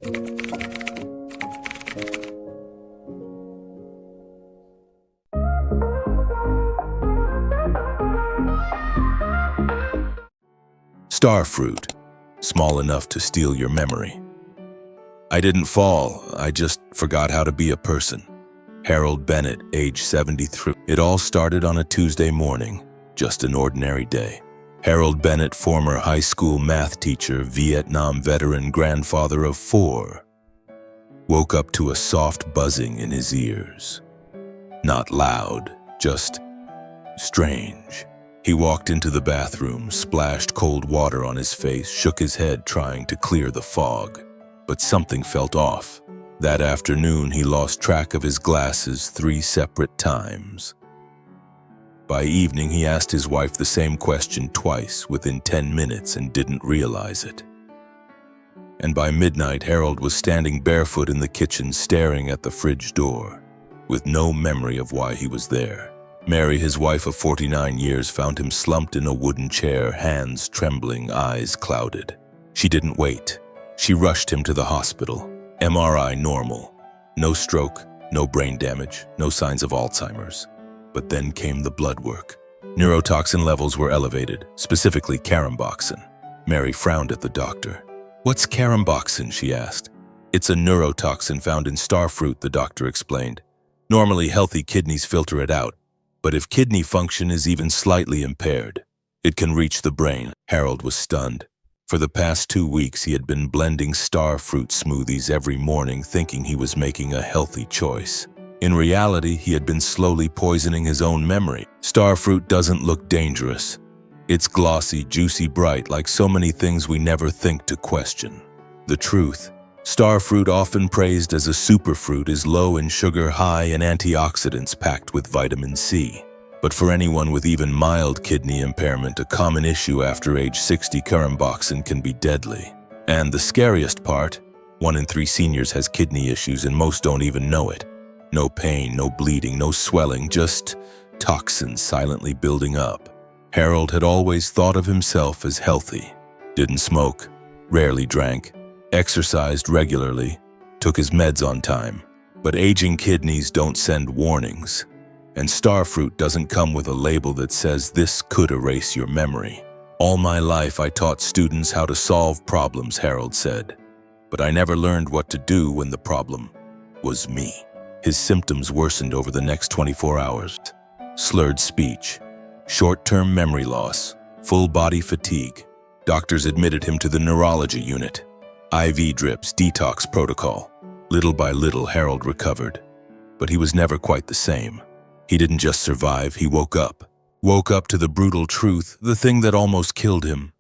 Star fruit, small enough to steal your memory. I didn't fall, I just forgot how to be a person. Harold Bennett, age 73. It all started on a Tuesday morning, just an ordinary day. Harold Bennett, former high school math teacher, Vietnam veteran, grandfather of 4, woke up to a soft buzzing in his ears. Not loud, just strange. He walked into the bathroom, splashed cold water on his face, shook his head trying to clear the fog. But something felt off. That afternoon, he lost track of his glasses 3 separate times. By evening, he asked his wife the same question twice within 10 minutes and didn't realize it. And by midnight, Harold was standing barefoot in the kitchen staring at the fridge door, with no memory of why he was there. Mary, his wife of 49 years, found him slumped in a wooden chair, hands trembling, eyes clouded. She didn't wait. She rushed him to the hospital. MRI normal. No stroke, no brain damage, no signs of Alzheimer's. But then came the blood work. Neurotoxin levels were elevated, specifically caramboxin. Mary frowned at the doctor. "What's caramboxin?" she asked. "It's a neurotoxin found in star fruit," the doctor explained. "Normally, healthy kidneys filter it out. But if kidney function is even slightly impaired, it can reach the brain." Harold was stunned. For the past 2 weeks, he had been blending star fruit smoothies every morning, thinking he was making a healthy choice. In reality, he had been slowly poisoning his own memory. Star fruit doesn't look dangerous. It's glossy, juicy, bright, like so many things we never think to question. The truth: star fruit, often praised as a superfruit, is low in sugar, high in antioxidants, packed with vitamin C. But for anyone with even mild kidney impairment, a common issue after age 60, caramboxin can be deadly. And the scariest part, 1 in 3 seniors has kidney issues and most don't even know it. No pain, no bleeding, no swelling, just toxins silently building up. Harold had always thought of himself as healthy. Didn't smoke, rarely drank, exercised regularly, took his meds on time. But aging kidneys don't send warnings. And star fruit doesn't come with a label that says this could erase your memory. "All my life I taught students how to solve problems," Harold said. "But I never learned what to do when the problem was me." His symptoms worsened over the next 24 hours. Slurred speech, short-term memory loss, full body fatigue. Doctors admitted him to the neurology unit. IV drips, detox protocol. Little by little, Harold recovered. But he was never quite the same. He didn't just survive, he woke up. Woke up to the brutal truth: the thing that almost killed him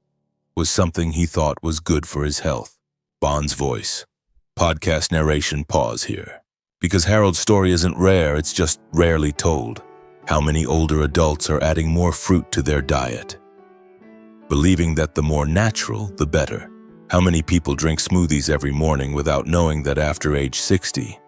was something he thought was good for his health. Bond's voice. Podcast narration pause here. Because Harold's story isn't rare, it's just rarely told. How many older adults are adding more fruit to their diet, believing that the more natural, the better? How many people drink smoothies every morning without knowing that after age 60,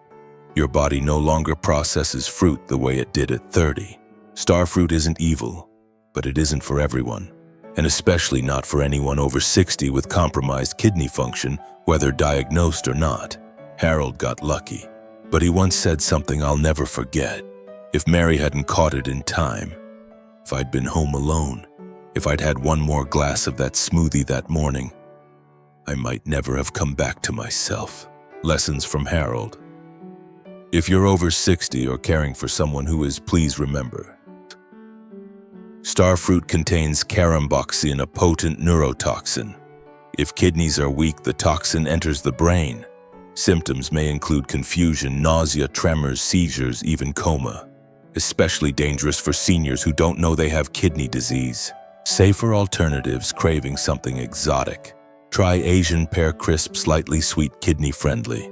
your body no longer processes fruit the way it did at 30? Star fruit isn't evil, but it isn't for everyone, and especially not for anyone over 60 with compromised kidney function, whether diagnosed or not. Harold got lucky, but he once said something I'll never forget. If Mary hadn't caught it in time, if I'd been home alone, if I'd had one more glass of that smoothie that morning, I might never have come back to myself. Lessons from Harold. If you're over 60 or caring for someone who is, please remember: star fruit contains caramboxin, a potent neurotoxin. If kidneys are weak, the toxin enters the brain. Symptoms may include confusion, nausea, tremors, seizures, even coma. Especially dangerous for seniors who don't know they have kidney disease. Safer alternatives: craving something exotic. Try Asian pear crisp, slightly sweet, kidney-friendly.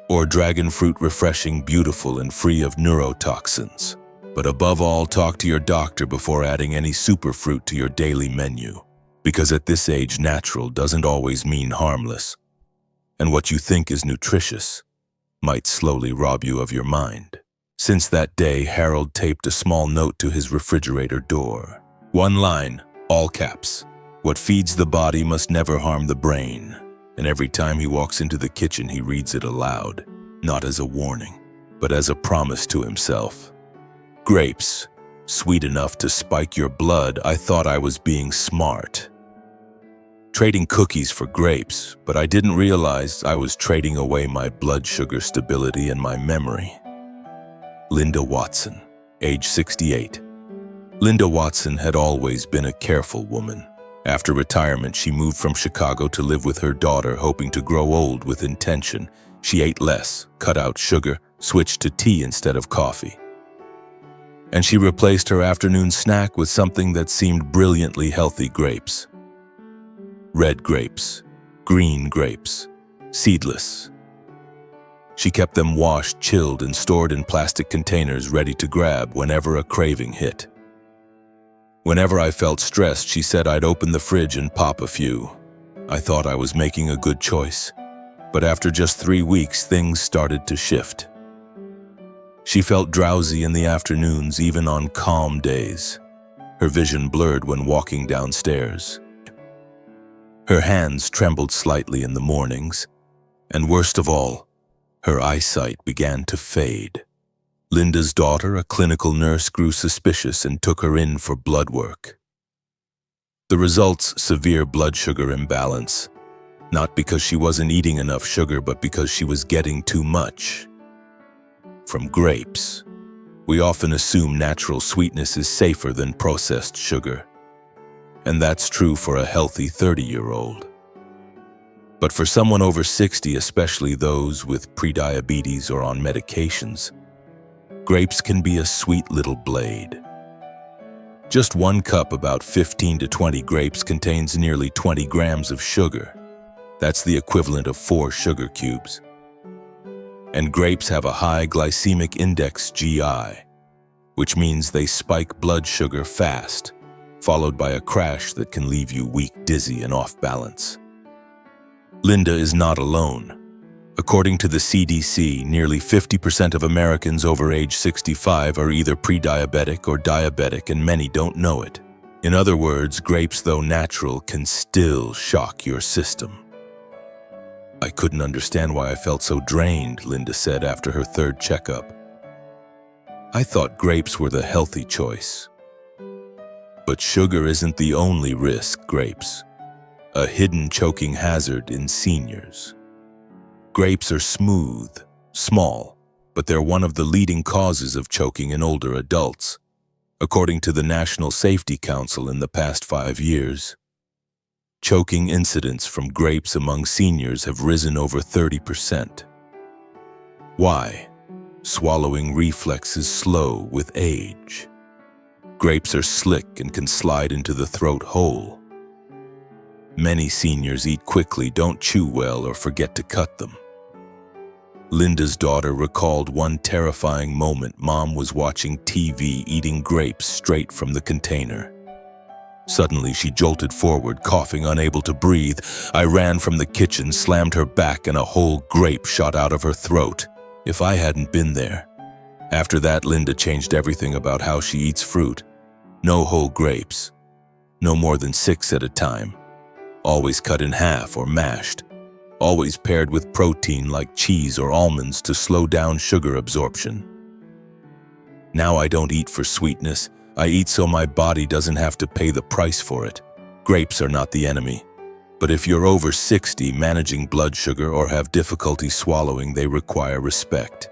Or dragon fruit, refreshing, beautiful, and free of neurotoxins. But above all, talk to your doctor before adding any superfruit to your daily menu. Because at this age, natural doesn't always mean harmless. And what you think is nutritious might slowly rob you of your mind. Since that day, Harold taped a small note to his refrigerator door. One line, all caps: "What feeds the body must never harm the brain." and every time he walks into the kitchen he reads it aloud, not as a warning, but as a promise to himself. Grapes, sweet enough to spike your blood. I thought I was being smart, trading cookies for grapes, but I didn't realize I was trading away my blood sugar stability and my memory. Linda Watson, age 68. Linda Watson had always been a careful woman. After retirement, she moved from Chicago to live with her daughter, hoping to grow old with intention. She ate less, cut out sugar, switched to tea instead of coffee. And she replaced her afternoon snack with something that seemed brilliantly healthy: grapes. Red grapes, green grapes, seedless. She kept them washed, chilled, and stored in plastic containers ready to grab whenever a craving hit. Whenever I felt stressed, she said I'd open the fridge and pop a few. I thought I was making a good choice, but after just 3 weeks, things started to shift. She felt drowsy in the afternoons, even on calm days. Her vision blurred when walking downstairs. Her hands trembled slightly in the mornings, and worst of all, her eyesight began to fade. Linda's daughter, a clinical nurse, grew suspicious and took her in for blood work. The results: severe blood sugar imbalance. Not because she wasn't eating enough sugar, but because she was getting too much. From grapes. We often assume natural sweetness is safer than processed sugar. And that's true for a healthy 30-year-old. But for someone over 60, especially those with prediabetes or on medications, grapes can be a sweet little blade. Just 1 cup, about 15 to 20 grapes, contains nearly 20 grams of sugar. That's the equivalent of 4 sugar cubes. And grapes have a high glycemic index, GI, which means they spike blood sugar fast, followed by a crash that can leave you weak, dizzy, and off balance. Linda is not alone. According to the CDC, nearly 50% of Americans over age 65 are either pre-diabetic or diabetic, and many don't know it. In other words, grapes, though natural, can still shock your system. I couldn't understand why I felt so drained, Linda said after her 3rd checkup. I thought grapes were the healthy choice. But sugar isn't the only risk. Grapes, a hidden choking hazard in seniors. Grapes are smooth, small, but they're one of the leading causes of choking in older adults. According to the National Safety Council, in the past 5 years, choking incidents from grapes among seniors have risen over 30%. Why? Swallowing reflex is slow with age. Grapes are slick and can slide into the throat whole. Many seniors eat quickly, don't chew well, or forget to cut them. Linda's daughter recalled one terrifying moment. Mom was watching TV, eating grapes straight from the container. Suddenly, she jolted forward, coughing, unable to breathe. I ran from the kitchen, slammed her back, and a whole grape shot out of her throat. If I hadn't been there. After that, Linda changed everything about how she eats fruit. No whole grapes. No more than 6 at a time. Always cut in half or mashed. Always paired with protein like cheese or almonds to slow down sugar absorption. Now I don't eat for sweetness. I eat so my body doesn't have to pay the price for it. Grapes are not the enemy. But if you're over 60, managing blood sugar, or have difficulty swallowing, they require respect.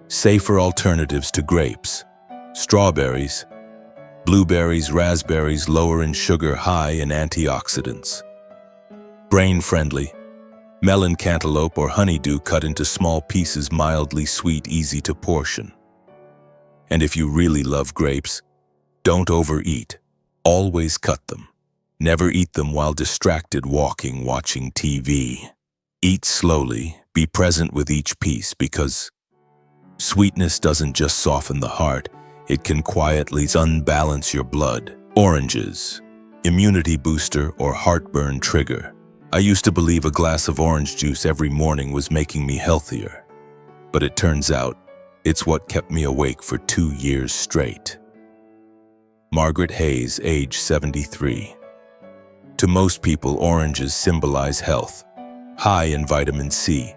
Safer alternatives to grapes: strawberries, blueberries, raspberries, lower in sugar, high in antioxidants. Brain-friendly: melon, cantaloupe, or honeydew, cut into small pieces, mildly sweet, easy to portion. And if you really love grapes, don't overeat. Always cut them. Never eat them while distracted, walking, watching TV. Eat slowly, be present with each piece, because sweetness doesn't just soften the heart, it can quietly unbalance your blood. Oranges, immunity booster or heartburn trigger. I used to believe a glass of orange juice every morning was making me healthier. But it turns out, it's what kept me awake for 2 years straight. Margaret Hayes, age 73. To most people, oranges symbolize health. High in vitamin C,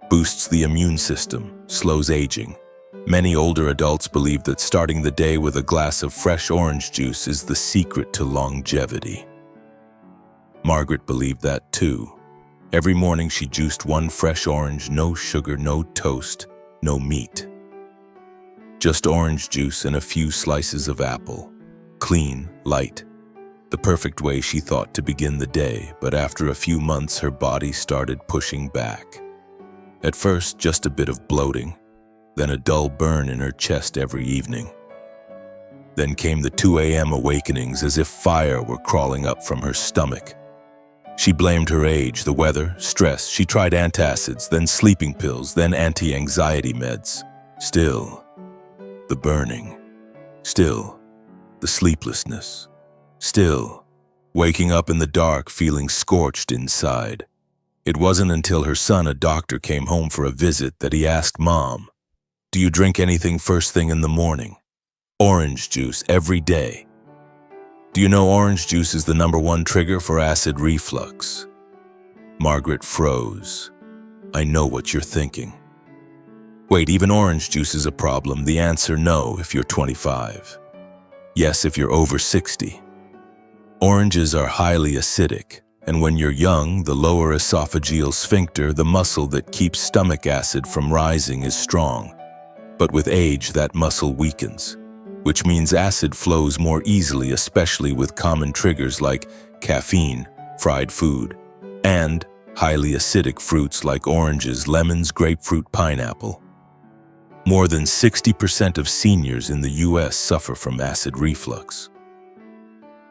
boosts the immune system, slows aging. Many older adults believe that starting the day with a glass of fresh orange juice is the secret to longevity. Margaret believed that too. Every morning she juiced one fresh orange, no sugar, no toast, no meat. Just orange juice and a few slices of apple. Clean, light. The perfect way, she thought, to begin the day, but after a few months her body started pushing back. At first, just a bit of bloating, then a dull burn in her chest every evening. Then came the 2 a.m. awakenings, as if fire were crawling up from her stomach. She blamed her age, the weather, stress. She tried antacids, then sleeping pills, then anti-anxiety meds. Still, the burning. Still, the sleeplessness. Still, waking up in the dark feeling scorched inside. It wasn't until her son, a doctor, came home for a visit that he asked Mom, "Do you drink anything first thing in the morning?" "Orange juice every day." "Do you know orange juice is the #1 trigger for acid reflux?" Margaret froze. "I know what you're thinking." Wait, even orange juice is a problem? The answer: no if you're 25. Yes if you're over 60. Oranges are highly acidic, and when you're young, the lower esophageal sphincter, the muscle that keeps stomach acid from rising, is strong. But with age, that muscle weakens, which means acid flows more easily, especially with common triggers like caffeine, fried food, and highly acidic fruits like oranges, lemons, grapefruit, pineapple. More than 60% of seniors in the US suffer from acid reflux.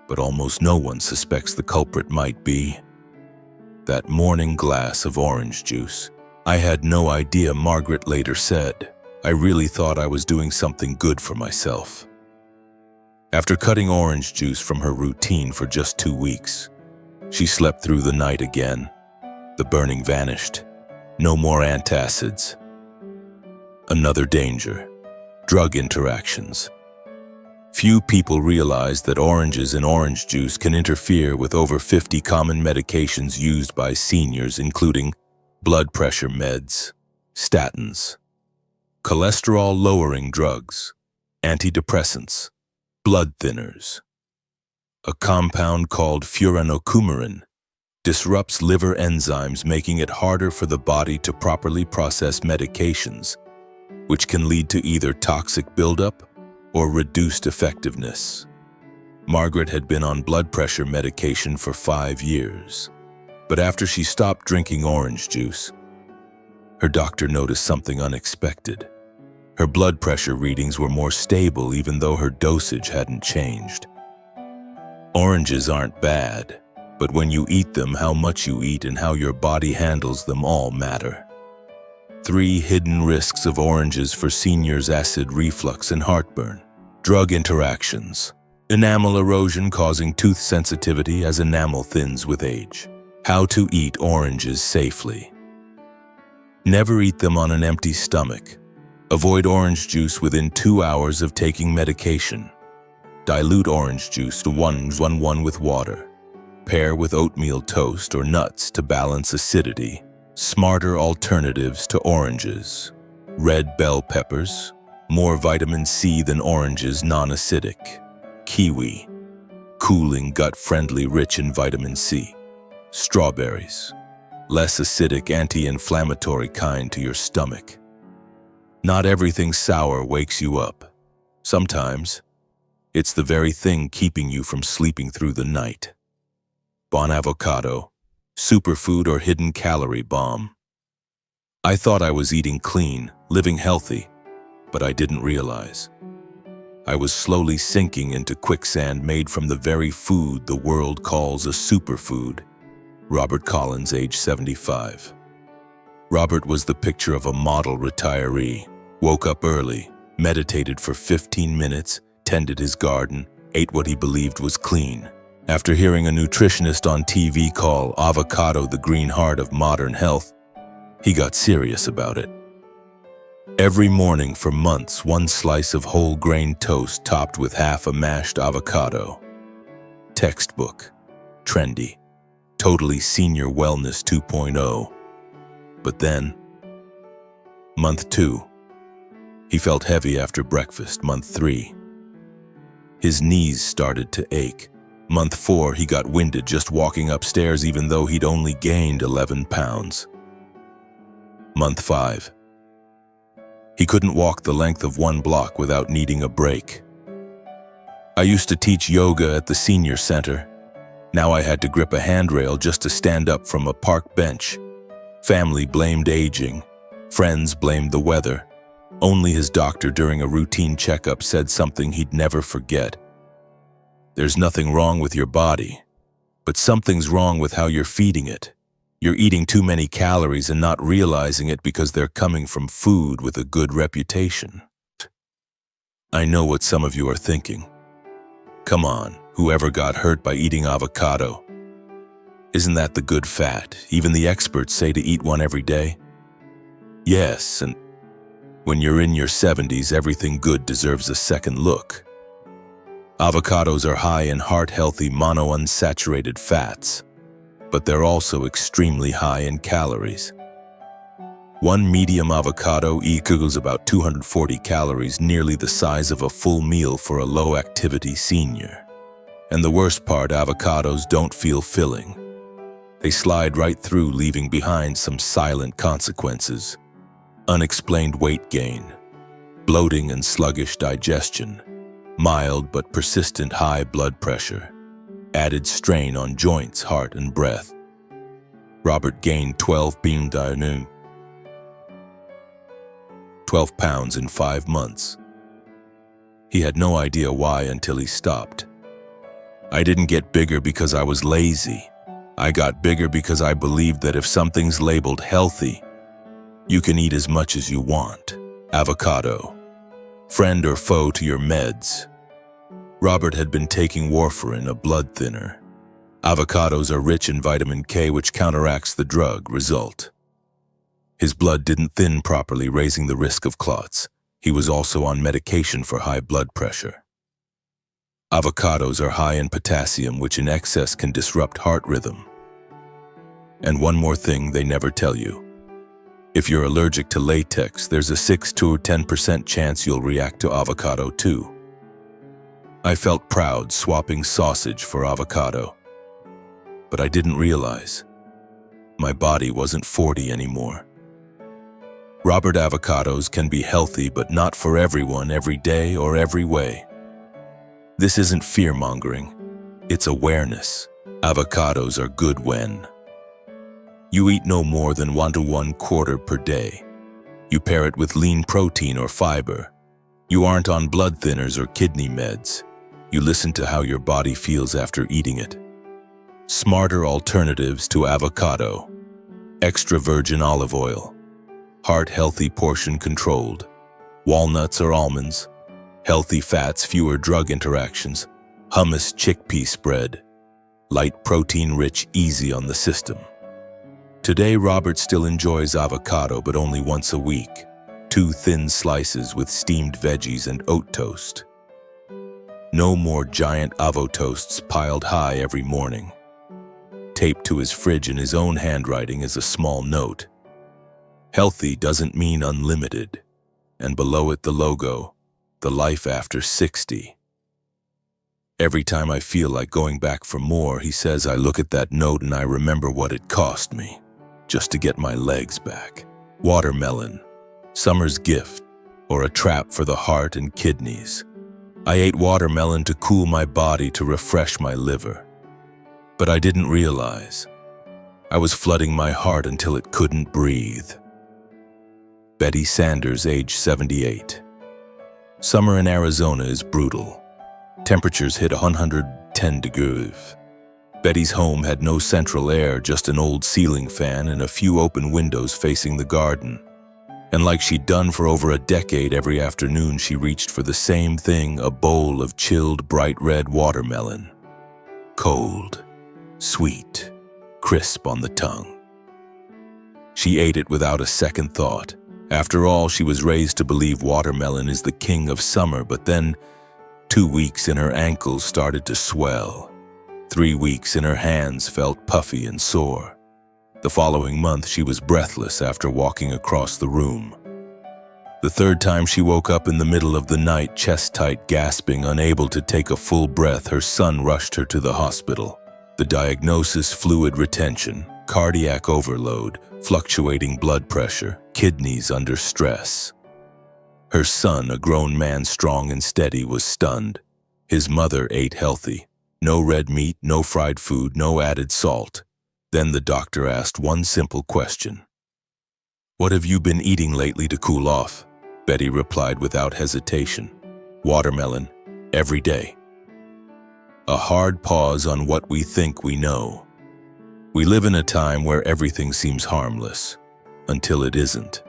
But almost no one suspects the culprit might be that morning glass of orange juice. "I had no idea," Margaret later said. "I really thought I was doing something good for myself." After cutting orange juice from her routine for just 2 weeks, she slept through the night again. The burning vanished. No more antacids. Another danger: drug interactions. Few people realize that oranges and orange juice can interfere with over 50 common medications used by seniors, including blood pressure meds, statins, cholesterol-lowering drugs, antidepressants, blood thinners. A compound called furanocoumarin disrupts liver enzymes, making it harder for the body to properly process medications, which can lead to either toxic buildup or reduced effectiveness. Margaret had been on blood pressure medication for 5 years, but after she stopped drinking orange juice, her doctor noticed something unexpected. Her blood pressure readings were more stable even though her dosage hadn't changed. Oranges aren't bad, but when you eat them, how much you eat and how your body handles them all matter. 3 hidden risks of oranges for seniors: acid reflux and heartburn. Drug interactions. Enamel erosion causing tooth sensitivity as enamel thins with age. How to eat oranges safely. Never eat them on an empty stomach. Avoid orange juice within 2 hours of taking medication. Dilute orange juice to 1:1 with water. Pair with oatmeal toast or nuts to balance acidity. Smarter alternatives to oranges. Red bell peppers, more vitamin C than oranges, non-acidic. Kiwi, cooling, gut-friendly, rich in vitamin C. Strawberries, less acidic, anti-inflammatory, kind to your stomach. Not everything sour wakes you up. Sometimes, it's the very thing keeping you from sleeping through the night. Bon avocado, superfood or hidden calorie bomb. I thought I was eating clean, living healthy, but I didn't realize I was slowly sinking into quicksand made from the very food the world calls a superfood. Robert Collins, age 75. Robert was the picture of a model retiree. Woke up early, meditated for 15 minutes, tended his garden, ate what he believed was clean. After hearing a nutritionist on TV call avocado the green heart of modern health, he got serious about it. Every morning for months, 1 slice of whole grain toast topped with half a mashed avocado. Textbook. trendy, totally senior wellness 2.0. But then, month 2, he felt heavy after breakfast. Month 3, his knees started to ache. Month 4, he got winded just walking upstairs even though he'd only gained 11 pounds. Month 5, he couldn't walk the length of 1 block without needing a break. I used to teach yoga at the senior center. Now I had to grip a handrail just to stand up from a park bench. Family blamed aging. Friends blamed the weather. Only his doctor during a routine checkup said something he'd never forget. There's nothing wrong with your body, but something's wrong with how you're feeding it. You're eating too many calories and not realizing it because they're coming from food with a good reputation. I know what some of you are thinking. Come on, whoever got hurt by eating avocado? Isn't that the good fat? Even the experts say to eat one every day. Yes, and when you're in your 70s, everything good deserves a second look. Avocados are high in heart-healthy monounsaturated fats, but they're also extremely high in calories. One medium avocado equals about 240 calories, nearly the size of a full meal for a low-activity senior. And the worst part, avocados don't feel filling. They slide right through, leaving behind some silent consequences. Unexplained weight gain, bloating and sluggish digestion, mild but persistent high blood pressure, added strain on joints, heart, and breath. Robert gained 12 pounds in 5 months. He had no idea why until he stopped. I didn't get bigger because I was lazy. I got bigger because I believed that if something's labeled healthy, you can eat as much as you want. Avocado. Friend or foe to your meds? Robert had been taking warfarin, a blood thinner. Avocados are rich in vitamin K, which counteracts the drug. Result: his blood didn't thin properly, raising the risk of clots. He was also on medication for high blood pressure. Avocados are high in potassium, which in excess can disrupt heart rhythm. And one more thing they never tell you. If you're allergic to latex, there's a 6 to 10% chance you'll react to avocado too. I felt proud swapping sausage for avocado. But I didn't realize my body wasn't 40 anymore. Robert, avocados can be healthy, but not for everyone, every day or every way. This isn't fear-mongering, it's awareness. Avocados are good when you eat no more than 1 to 1/4 per day. You pair it with lean protein or fiber. You aren't on blood thinners or kidney meds. You listen to how your body feels after eating it. Smarter alternatives to avocado. Extra virgin olive oil. Heart-healthy, portion-controlled. Walnuts or almonds. Healthy fats, fewer drug interactions. Hummus chickpea spread. Light protein-rich, easy on the system. Today, Robert still enjoys avocado, but only once a week. 2 thin slices with steamed veggies and oat toast. No more giant avo toasts piled high every morning. Taped to his fridge in his own handwriting is a small note. Healthy doesn't mean unlimited. And below it the logo, the life after 60. Every time I feel like going back for more, he says, I look at that note and I remember what it cost me just to get my legs back. Watermelon, summer's gift, or a trap for the heart and kidneys. I ate watermelon to cool my body, to refresh my liver. But I didn't realize I was flooding my heart until it couldn't breathe. Betty Sanders, age 78. Summer in Arizona is brutal. Temperatures hit 110 degrees. Betty's home had no central air, just an old ceiling fan and a few open windows facing the garden. And like she'd done for over a decade, every afternoon she reached for the same thing, a bowl of chilled bright red watermelon. Cold, sweet, crisp on the tongue. She ate it without a second thought. After all, she was raised to believe watermelon is the king of summer, but then 2 weeks and her ankles started to swell. 3 weeks and her hands felt puffy and sore. The following month, she was breathless after walking across the room. The third time she woke up in the middle of the night, chest-tight, gasping, unable to take a full breath. Her son rushed her to the hospital. The diagnosis: fluid retention, cardiac overload, fluctuating blood pressure, kidneys under stress. Her son, a grown man strong and steady, was stunned. His mother ate healthy. No red meat, no fried food, no added salt. Then the doctor asked one simple question. "What have you been eating lately to cool off?" Betty replied without hesitation. "Watermelon, every day." A hard pause on what we think we know. We live in a time where everything seems harmless, until it isn't.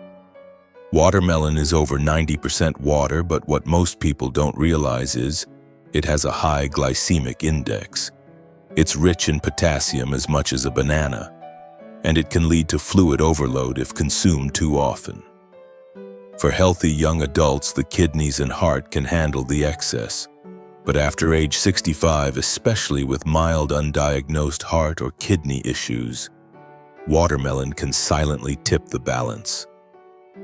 Watermelon is over 90% water, but what most people don't realize is it has a high glycemic index. It's rich in potassium as much as a banana, and it can lead to fluid overload if consumed too often. For healthy young adults, the kidneys and heart can handle the excess. But after age 65, especially with mild undiagnosed heart or kidney issues, watermelon can silently tip the balance.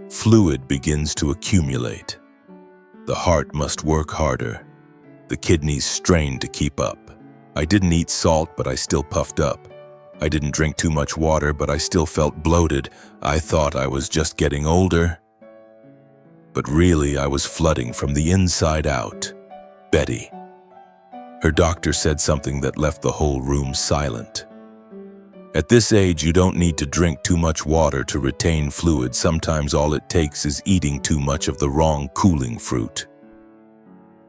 Fluid begins to accumulate. The heart must work harder. The kidneys strain to keep up. I didn't eat salt, but I still puffed up. I didn't drink too much water, but I still felt bloated. I thought I was just getting older. But really, I was flooding from the inside out. Betty. Her doctor said something that left the whole room silent. At this age, you don't need to drink too much water to retain fluid. Sometimes all it takes is eating too much of the wrong cooling fruit.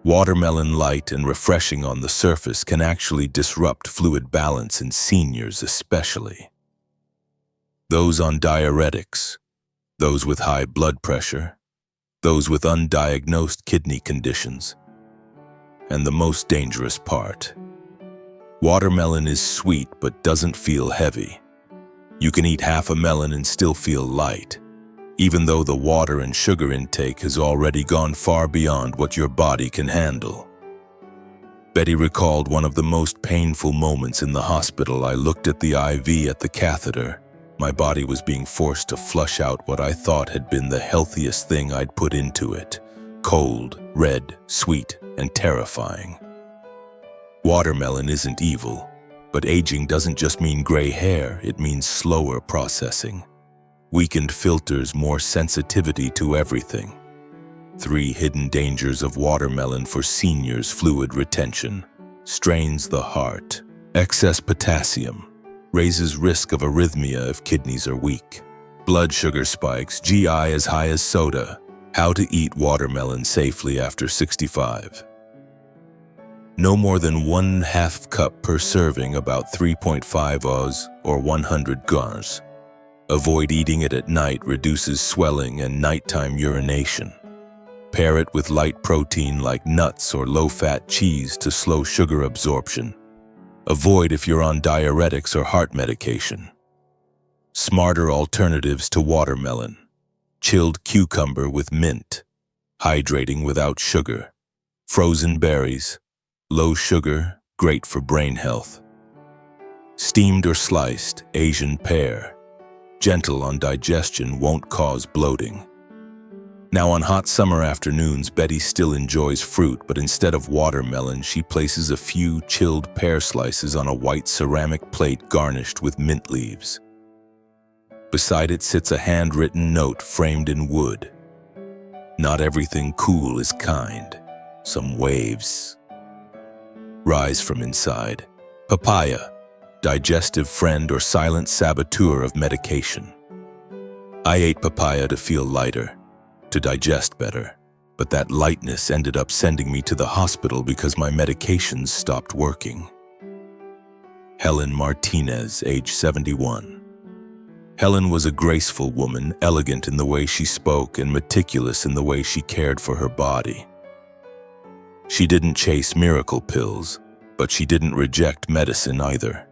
Watermelon, light and refreshing on the surface, can actually disrupt fluid balance in seniors especially. Those on diuretics, those with high blood pressure, those with undiagnosed kidney conditions. And the most dangerous part: watermelon is sweet but doesn't feel heavy. You can eat half a melon and still feel light, even though the water and sugar intake has already gone far beyond what your body can handle. Betty recalled one of the most painful moments in the hospital. I looked at the IV at the catheter. My body was being forced to flush out what I thought had been the healthiest thing I'd put into it. Cold, red, sweet, and terrifying. Watermelon isn't evil, but aging doesn't just mean gray hair, it means slower processing. Weakened filters, more sensitivity to everything. 3 hidden dangers of watermelon for seniors: fluid retention, strains the heart, excess potassium, raises risk of arrhythmia if kidneys are weak, blood sugar spikes, GI as high as soda. How to eat watermelon safely after 65. No more than 1/2 cup per serving, about 3.5 oz or 100 grams. Avoid eating it at night, reduces swelling and nighttime urination. Pair it with light protein like nuts or low-fat cheese to slow sugar absorption. Avoid if you're on diuretics or heart medication. Smarter alternatives to watermelon: chilled cucumber with mint, hydrating without sugar, frozen berries, low sugar, great for brain health. Steamed or sliced Asian pear, gentle on digestion, won't cause bloating. Now on hot summer afternoons, Betty still enjoys fruit, but instead of watermelon, she places a few chilled pear slices on a white ceramic plate garnished with mint leaves. Beside it sits a handwritten note framed in wood. Not everything cool is kind. Some waves rise from inside. Papaya, digestive friend or silent saboteur of medication. I ate papaya to feel lighter, to digest better, but that lightness ended up sending me to the hospital because my medications stopped working. Helen Martinez, age 71. Helen was a graceful woman, elegant in the way she spoke and meticulous in the way she cared for her body. She didn't chase miracle pills, but she didn't reject medicine either.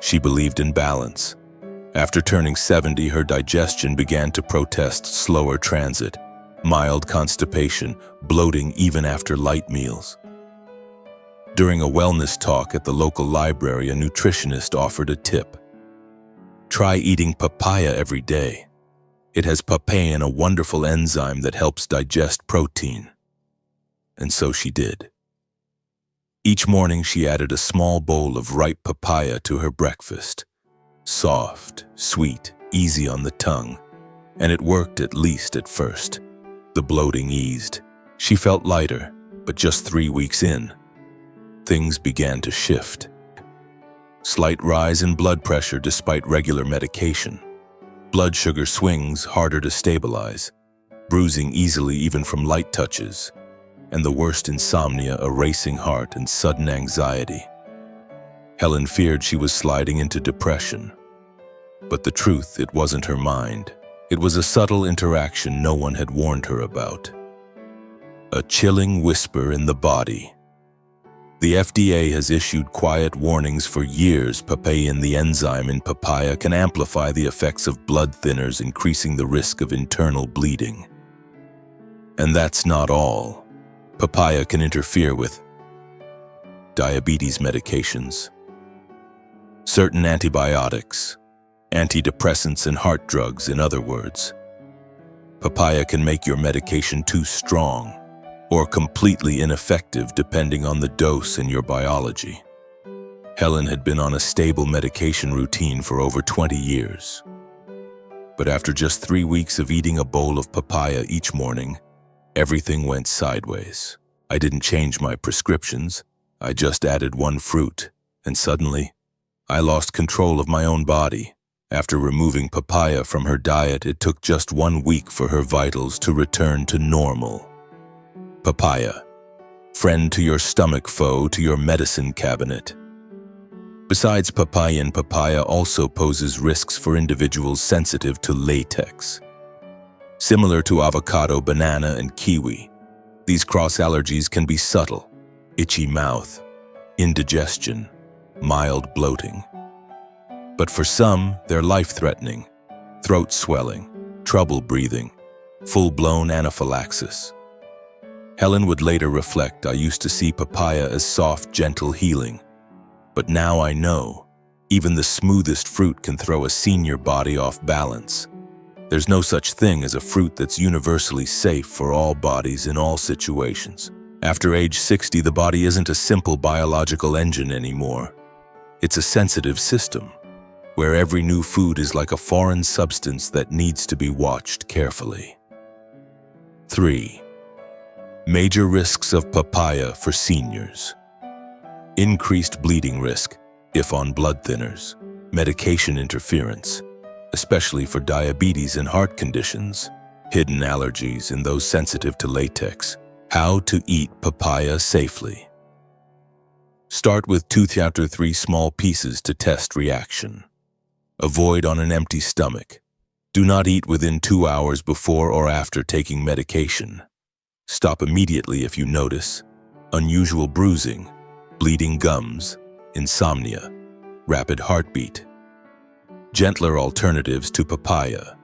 She believed in balance. After turning 70, her digestion began to protest slower transit, mild constipation, bloating even after light meals. During a wellness talk at the local library, a nutritionist offered a tip. Try eating papaya every day. It has papain, a wonderful enzyme that helps digest protein. And so she did. Each morning she added a small bowl of ripe papaya to her breakfast. Soft, sweet, easy on the tongue. And it worked, at least at first. The bloating eased. She felt lighter, but just 3 weeks in, things began to shift. Slight rise in blood pressure despite regular medication. Blood sugar swings harder to stabilize, bruising easily even from light touches, and the worst insomnia, a racing heart and sudden anxiety. Helen feared she was sliding into depression. But the truth, it wasn't her mind. It was a subtle interaction no one had warned her about. A chilling whisper in the body. The FDA has issued quiet warnings for years. Papain, the enzyme in papaya, can amplify the effects of blood thinners, increasing the risk of internal bleeding. And that's not all. Papaya can interfere with diabetes medications, certain antibiotics, antidepressants, and heart drugs. In other words, papaya can make your medication too strong or completely ineffective depending on the dose and your biology. Helen had been on a stable medication routine for over 20 years. But after just 3 weeks of eating a bowl of papaya each morning, everything went sideways. I didn't change my prescriptions, I just added one fruit, and suddenly, I lost control of my own body. After removing papaya from her diet, it took just 1 week for her vitals to return to normal. Papaya, friend to your stomach, foe to your medicine cabinet. Besides papain, papaya also poses risks for individuals sensitive to latex. Similar to avocado, banana, and kiwi, these cross allergies can be subtle: itchy mouth, indigestion, mild bloating. But for some, they're life-threatening: throat swelling, trouble breathing, full-blown anaphylaxis. Helen would later reflect, I used to see papaya as soft, gentle healing. But now I know, even the smoothest fruit can throw a senior body off balance. There's no such thing as a fruit that's universally safe for all bodies in all situations. After age 60, the body isn't a simple biological engine anymore. It's a sensitive system, where every new food is like a foreign substance that needs to be watched carefully. 3. Major risks of papaya for seniors. Increased bleeding risk, if on blood thinners. Medication interference, especially for diabetes and heart conditions. Hidden allergies in those sensitive to latex. How to eat papaya safely. Start with 2 to 3 small pieces to test reaction. Avoid on an empty stomach. Do not eat within 2 hours before or after taking medication. Stop immediately if you notice unusual bruising, bleeding gums, insomnia, rapid heartbeat. Gentler alternatives to papaya: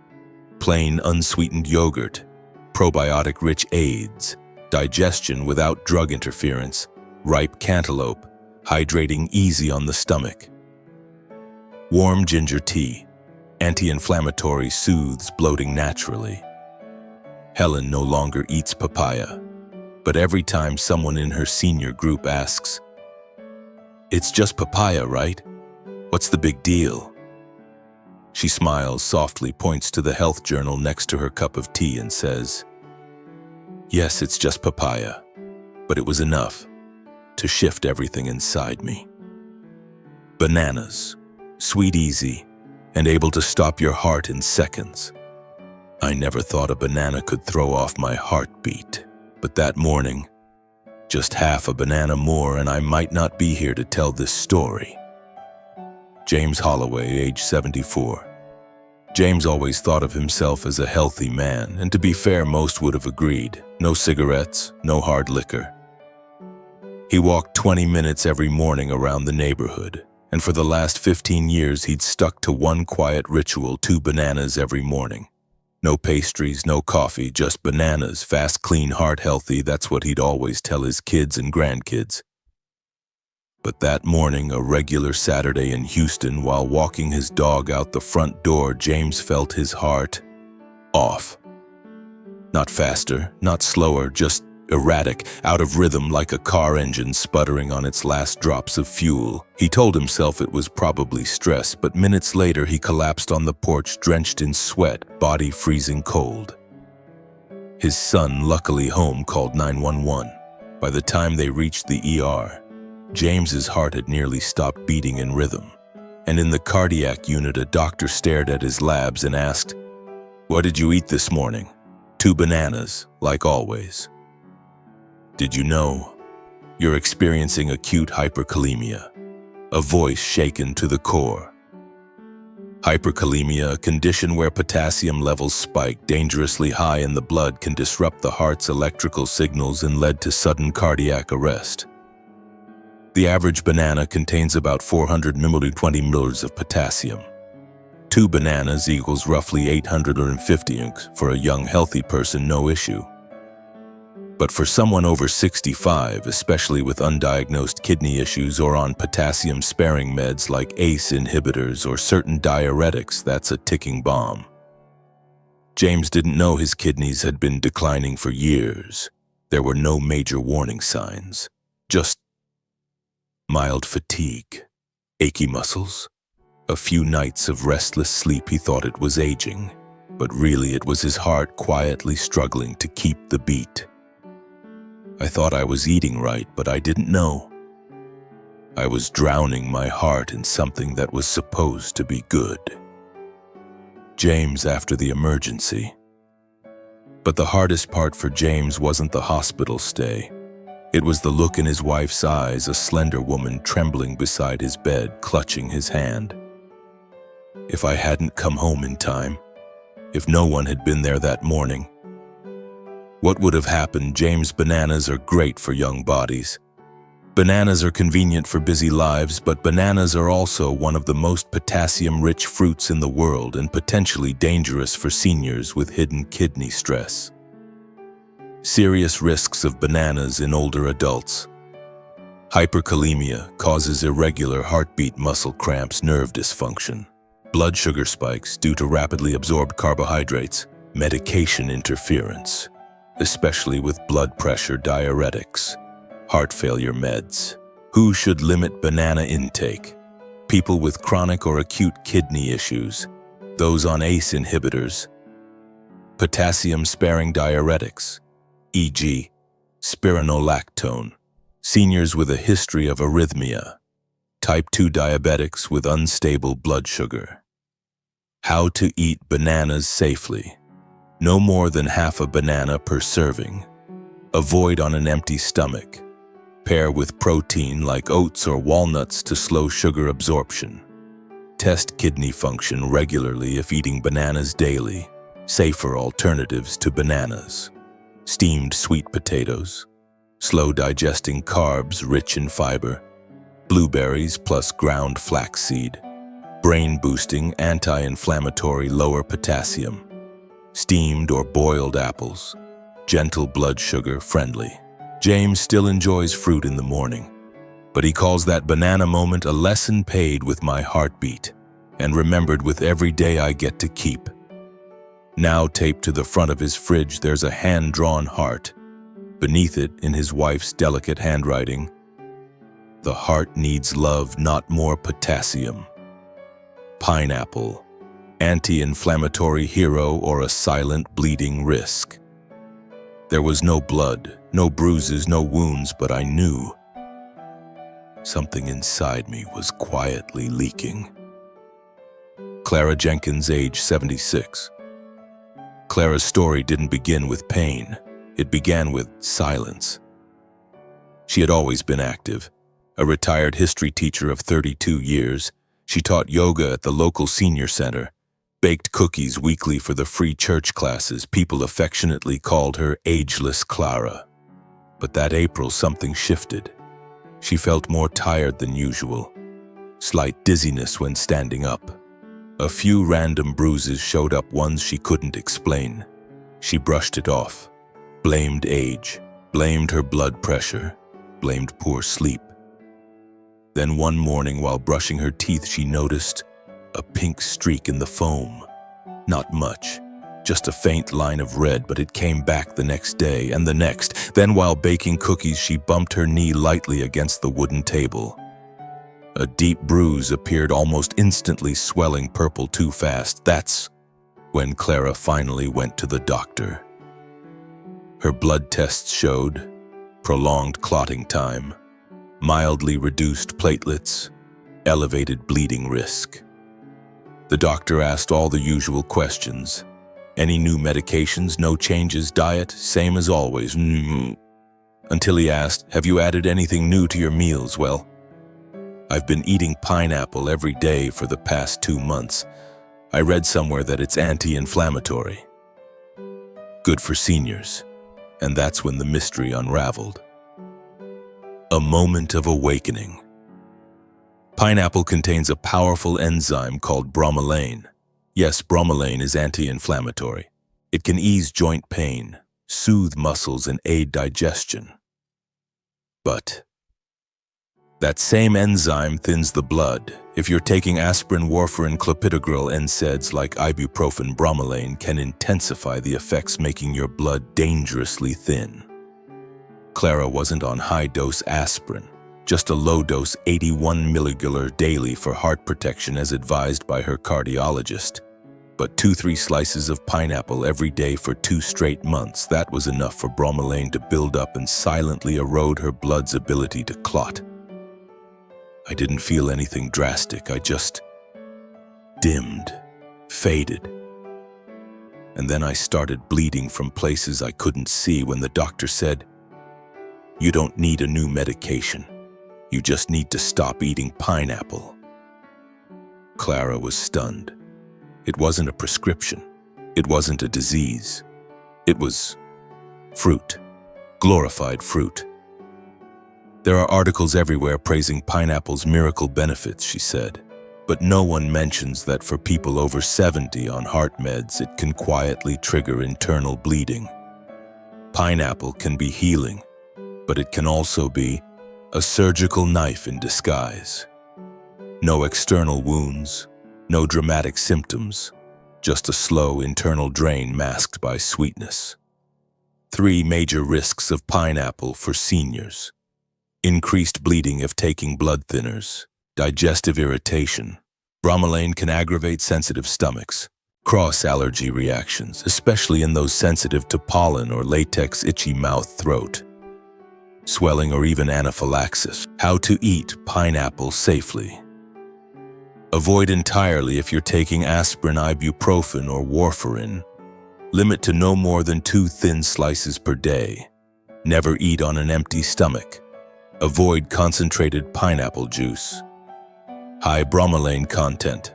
plain unsweetened yogurt, probiotic-rich aids, digestion without drug interference, ripe cantaloupe, hydrating, easy on the stomach. Warm ginger tea, anti-inflammatory, soothes bloating naturally. Helen no longer eats papaya, but every time someone in her senior group asks, "It's just papaya, right? What's the big deal?" She smiles softly, points to the health journal next to her cup of tea and says, "Yes, it's just papaya, but it was enough to shift everything inside me." Bananas, sweet, easy, and able to stop your heart in seconds. I never thought a banana could throw off my heartbeat, but that morning, just half a banana more and I might not be here to tell this story. James Holloway, age 74. James always thought of himself as a healthy man, and to be fair, most would have agreed. No cigarettes, no hard liquor. He walked 20 minutes every morning around the neighborhood, and for the last 15 years he'd stuck to one quiet ritual: 2 bananas every morning. No pastries, no coffee, just bananas, fast, clean, heart healthy. That's what he'd always tell his kids and grandkids. But that morning, a regular Saturday in Houston, while walking his dog out the front door, James felt his heart off. Not faster, not slower, just erratic, out of rhythm like a car engine sputtering on its last drops of fuel. He told himself it was probably stress, but minutes later he collapsed on the porch, drenched in sweat, body freezing cold. His son, luckily home, called 911. By the time they reached the ER, James's heart had nearly stopped beating in rhythm. And in the cardiac unit, a doctor stared at his labs and asked, "What did you eat this morning?" "2 bananas, like always." "Did you know you're experiencing acute hyperkalemia?" A voice shaken to the core. Hyperkalemia, a condition where potassium levels spike dangerously high in the blood, can disrupt the heart's electrical signals and lead to sudden cardiac arrest. The average banana contains about 420 milliliters of potassium. 2 bananas equals roughly 850 uncs. For a young, healthy person, no issue. But for someone over 65, especially with undiagnosed kidney issues or on potassium-sparing meds like ACE inhibitors or certain diuretics, that's a ticking bomb. James didn't know his kidneys had been declining for years. There were no major warning signs, just mild fatigue, achy muscles, a few nights of restless sleep. He thought it was aging, but really it was his heart quietly struggling to keep the beat. "I thought I was eating right, but I didn't know. I was drowning my heart in something that was supposed to be good." James after the emergency. But the hardest part for James wasn't the hospital stay. It was the look in his wife's eyes, a slender woman trembling beside his bed, clutching his hand. If I hadn't come home in time, if no one had been there that morning, what would have happened? James, bananas are great for young bodies. Bananas are convenient for busy lives, but bananas are also one of the most potassium-rich fruits in the world and potentially dangerous for seniors with hidden kidney stress. Serious risks of bananas in older adults. Hyperkalemia causes irregular heartbeat, muscle cramps, nerve dysfunction, blood sugar spikes due to rapidly absorbed carbohydrates, medication interference, especially with blood pressure, diuretics, heart failure meds. Who should limit banana intake? People with chronic or acute kidney issues, those on ACE inhibitors, potassium-sparing diuretics, e.g., spironolactone, seniors with a history of arrhythmia, type 2 diabetics with unstable blood sugar. How to eat bananas safely. No more than half a banana per serving. Avoid on an empty stomach. Pair with protein like oats or walnuts to slow sugar absorption. Test kidney function regularly if eating bananas daily. Safer alternatives to bananas: steamed sweet potatoes, slow digesting carbs rich in fiber, blueberries plus ground flaxseed, brain boosting, anti-inflammatory, lower potassium, steamed or boiled apples, gentle blood sugar friendly. James still enjoys fruit in the morning, but he calls that banana moment a lesson paid with my heartbeat and remembered with every day I get to keep. Now taped to the front of his fridge, there's a hand-drawn heart. Beneath it, in his wife's delicate handwriting, "The heart needs love, not more potassium." Pineapple, anti-inflammatory hero or a silent bleeding risk. There was no blood, no bruises, no wounds, but I knew something inside me was quietly leaking. Clara Jenkins, age 76. Clara's story didn't begin with pain. It began with silence. She had always been active. A retired history teacher of 32 years, she taught yoga at the local senior center, baked cookies weekly for the free church classes. People affectionately called her Ageless Clara. But that April, something shifted. She felt more tired than usual. Slight dizziness when standing up. A few random bruises showed up, ones she couldn't explain. She brushed it off, blamed age, blamed her blood pressure, blamed poor sleep. Then one morning while brushing her teeth, she noticed a pink streak in the foam. Not much, just a faint line of red, but it came back the next day and the next. Then while baking cookies, she bumped her knee lightly against the wooden table. A deep bruise appeared almost instantly, swelling purple too fast. That's when Clara finally went to the doctor. Her blood tests showed prolonged clotting time, mildly reduced platelets, elevated bleeding risk. The doctor asked all the usual questions. Any new medications, no changes, diet, same as always. Until he asked, have you added anything new to your meals? Well, I've been eating pineapple every day for the past 2 months. I read somewhere that it's anti-inflammatory. Good for seniors. And that's when the mystery unraveled. A moment of awakening. Pineapple contains a powerful enzyme called bromelain. Yes, bromelain is anti-inflammatory. It can ease joint pain, soothe muscles, and aid digestion. But that same enzyme thins the blood. If you're taking aspirin, warfarin, clopidogrel, NSAIDs like ibuprofen, bromelain can intensify the effects, making your blood dangerously thin. Clara wasn't on high-dose aspirin, just a low-dose 81 mg daily for heart protection as advised by her cardiologist. But 2-3 slices of pineapple every day for 2 straight months, that was enough for bromelain to build up and silently erode her blood's ability to clot. I didn't feel anything drastic, I just dimmed, faded. And then I started bleeding from places I couldn't see when the doctor said, "You don't need a new medication. You just need to stop eating pineapple." Clara was stunned. It wasn't a prescription. It wasn't a disease. It was fruit, glorified fruit. There are articles everywhere praising pineapple's miracle benefits, she said, but no one mentions that for people over 70 on heart meds, it can quietly trigger internal bleeding. Pineapple can be healing, but it can also be a surgical knife in disguise. No external wounds, no dramatic symptoms, just a slow internal drain masked by sweetness. 3 major risks of pineapple for seniors. Increased bleeding if taking blood thinners, digestive irritation. Bromelain can aggravate sensitive stomachs, cross-allergy reactions, especially in those sensitive to pollen or latex, itchy mouth, throat, swelling, or even anaphylaxis. How to eat pineapple safely. Avoid entirely if you're taking aspirin, ibuprofen, or warfarin. Limit to no more than 2 thin slices per day. Never eat on an empty stomach. Avoid concentrated pineapple juice. High bromelain content.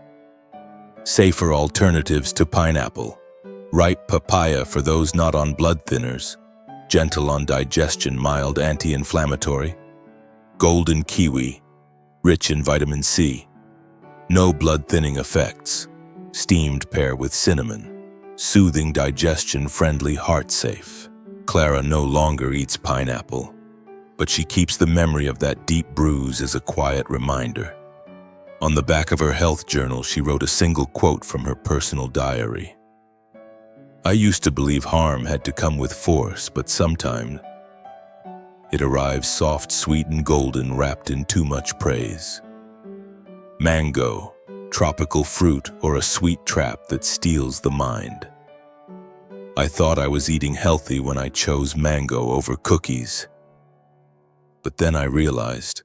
Safer alternatives to pineapple. Ripe papaya for those not on blood thinners. Gentle on digestion, mild anti-inflammatory. Golden kiwi, rich in vitamin C. No blood thinning effects. Steamed pear with cinnamon. Soothing digestion, friendly, heart safe. Clara no longer eats pineapple, but she keeps the memory of that deep bruise as a quiet reminder. On the back of her health journal, she wrote a single quote from her personal diary. "I used to believe harm had to come with force, but sometimes it arrives soft, sweet, and golden, wrapped in too much praise. Mango, tropical fruit, or a sweet trap that steals the mind. I thought I was eating healthy when I chose mango over cookies. But then I realized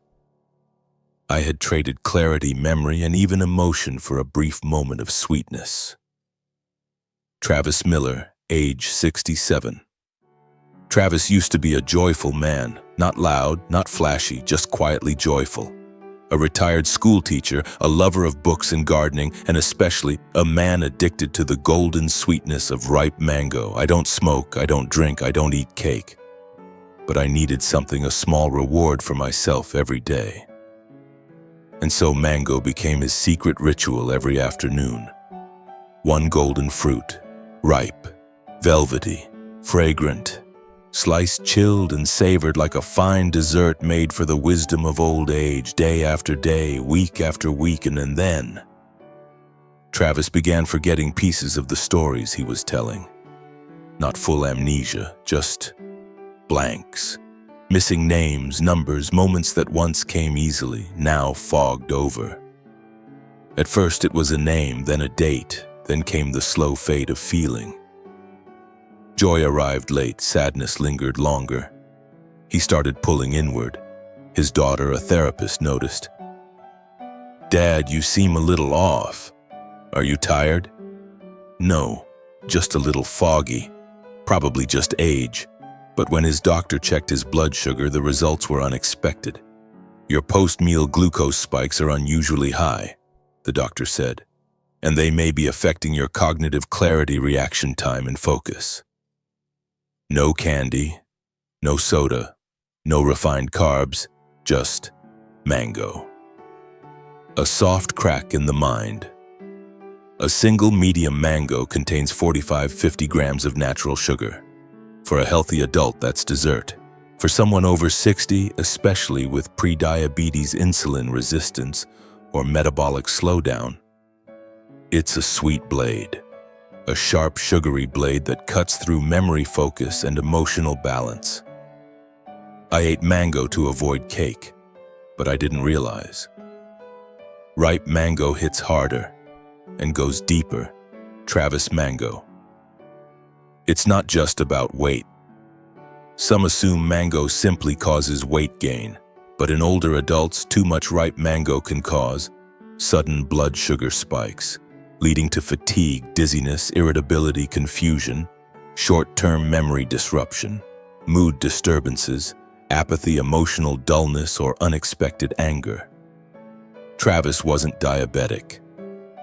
I had traded clarity, memory, and even emotion for a brief moment of sweetness." Travis Miller, age 67. Travis used to be a joyful man, not loud, not flashy, just quietly joyful. A retired school teacher, a lover of books and gardening, and especially a man addicted to the golden sweetness of ripe mango. "I don't smoke, I don't drink, I don't eat cake. But I needed something, a small reward for myself every day." And so mango became his secret ritual every afternoon. 1 golden fruit, ripe, velvety, fragrant, sliced, chilled, and savored like a fine dessert made for the wisdom of old age, day after day, week after week, and then Travis began forgetting pieces of the stories he was telling. Not full amnesia, just blanks. Missing names, numbers, moments that once came easily, now fogged over. At first it was a name, then a date, then came the slow fade of feeling. Joy arrived late, sadness lingered longer. He started pulling inward. His daughter, a therapist, noticed. "Dad, you seem a little off. Are you tired?" "No, just a little foggy. Probably just age." But when his doctor checked his blood sugar, the results were unexpected. "Your post-meal glucose spikes are unusually high," the doctor said, "and they may be affecting your cognitive clarity, reaction time, and focus." No candy, no soda, no refined carbs, just mango. A soft crack in the mind. A single medium mango contains 45-50 grams of natural sugar. For a healthy adult, that's dessert. For someone over 60, especially with pre-diabetes, insulin resistance, or metabolic slowdown, it's a sweet blade. A sharp, sugary blade that cuts through memory, focus, and emotional balance. I ate mango to avoid cake, but I didn't realize. Ripe mango hits harder and goes deeper. Travis Mango. It's not just about weight. Some assume mango simply causes weight gain, but in older adults, too much ripe mango can cause sudden blood sugar spikes, leading to fatigue, dizziness, irritability, confusion, short-term memory disruption, mood disturbances, apathy, emotional dullness, or unexpected anger. Travis wasn't diabetic,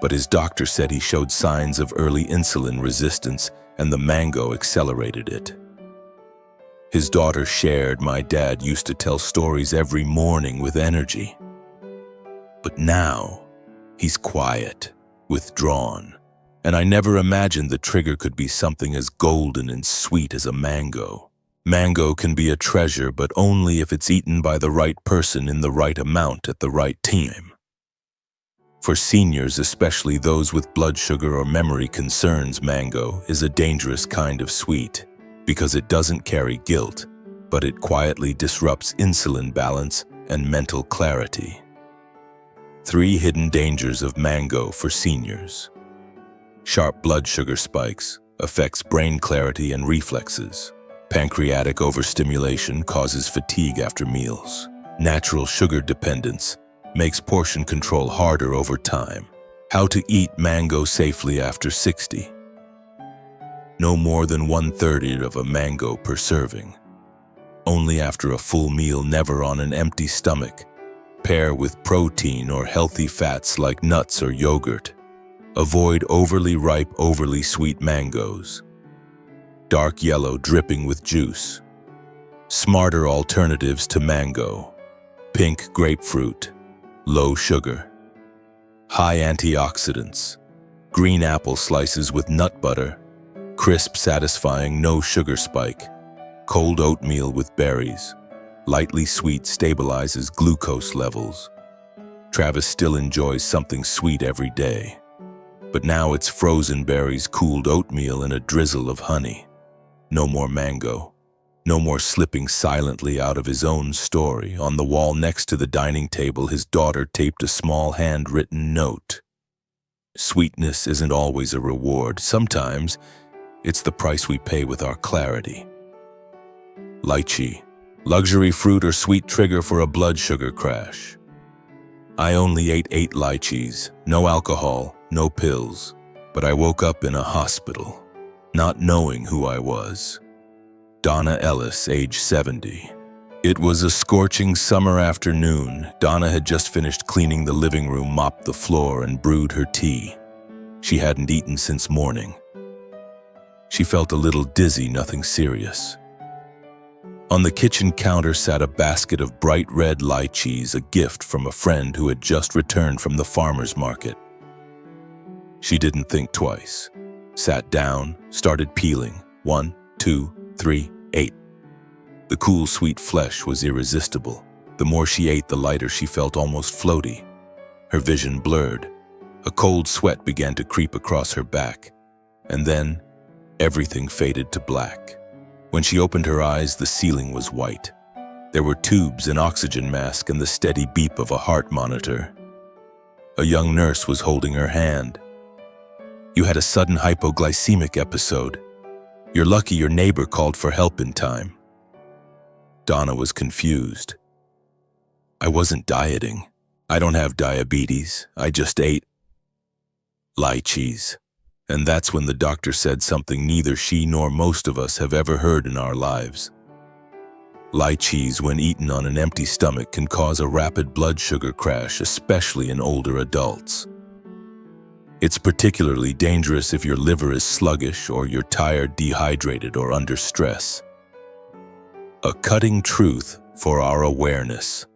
but his doctor said he showed signs of early insulin resistance, and the mango accelerated it. His daughter shared, "My dad used to tell stories every morning with energy. But now, he's quiet, withdrawn, and I never imagined the trigger could be something as golden and sweet as a mango." Mango can be a treasure, but only if it's eaten by the right person in the right amount at the right time. For seniors, especially those with blood sugar or memory concerns, mango is a dangerous kind of sweet because it doesn't carry guilt, but it quietly disrupts insulin balance and mental clarity. 3 hidden dangers of mango for seniors. Sharp blood sugar spikes affects brain clarity and reflexes. Pancreatic overstimulation causes fatigue after meals. Natural sugar dependence makes portion control harder over time. How to eat mango safely after 60. No more than 1/3 of a mango per serving. Only after a full meal, never on an empty stomach. Pair with protein or healthy fats like nuts or yogurt. Avoid overly ripe, overly sweet mangoes. Dark yellow dripping with juice. Smarter alternatives to mango. Pink grapefruit. Low sugar. High antioxidants. Green apple slices with nut butter. Crisp, satisfying, no sugar spike. Cold oatmeal with berries. Lightly sweet stabilizes glucose levels. Travis still enjoys something sweet every day. But now it's frozen berries, cooled oatmeal, and a drizzle of honey. No more mango. No more slipping silently out of his own story. On the wall next to the dining table, his daughter taped a small handwritten note. Sweetness isn't always a reward. Sometimes it's the price we pay with our clarity. Lychee. Luxury fruit or sweet trigger for a blood sugar crash. I only ate 8 lychees. No alcohol, no pills. But I woke up in a hospital, not knowing who I was. Donna Ellis, age 70. It was a scorching summer afternoon. Donna had just finished cleaning the living room, mopped the floor, and brewed her tea. She hadn't eaten since morning. She felt a little dizzy, nothing serious. On the kitchen counter sat a basket of bright red lychees, a gift from a friend who had just returned from the farmer's market. She didn't think twice. Sat down, started peeling. 1, 2, 3, 8. The cool, sweet flesh was irresistible. The more she ate, the lighter she felt, almost floaty. Her vision blurred. A cold sweat began to creep across her back. And then, everything faded to black. When she opened her eyes, the ceiling was white. There were tubes, an oxygen mask, and the steady beep of a heart monitor. A young nurse was holding her hand. "You had a sudden hypoglycemic episode. You're lucky your neighbor called for help in time." Donna was confused. "I wasn't dieting. I don't have diabetes. I just ate lychees." And that's when the doctor said something neither she nor most of us have ever heard in our lives. Lychees, when eaten on an empty stomach, can cause a rapid blood sugar crash, especially in older adults. It's particularly dangerous if your liver is sluggish or you're tired, dehydrated, or under stress. A cutting truth for our awareness.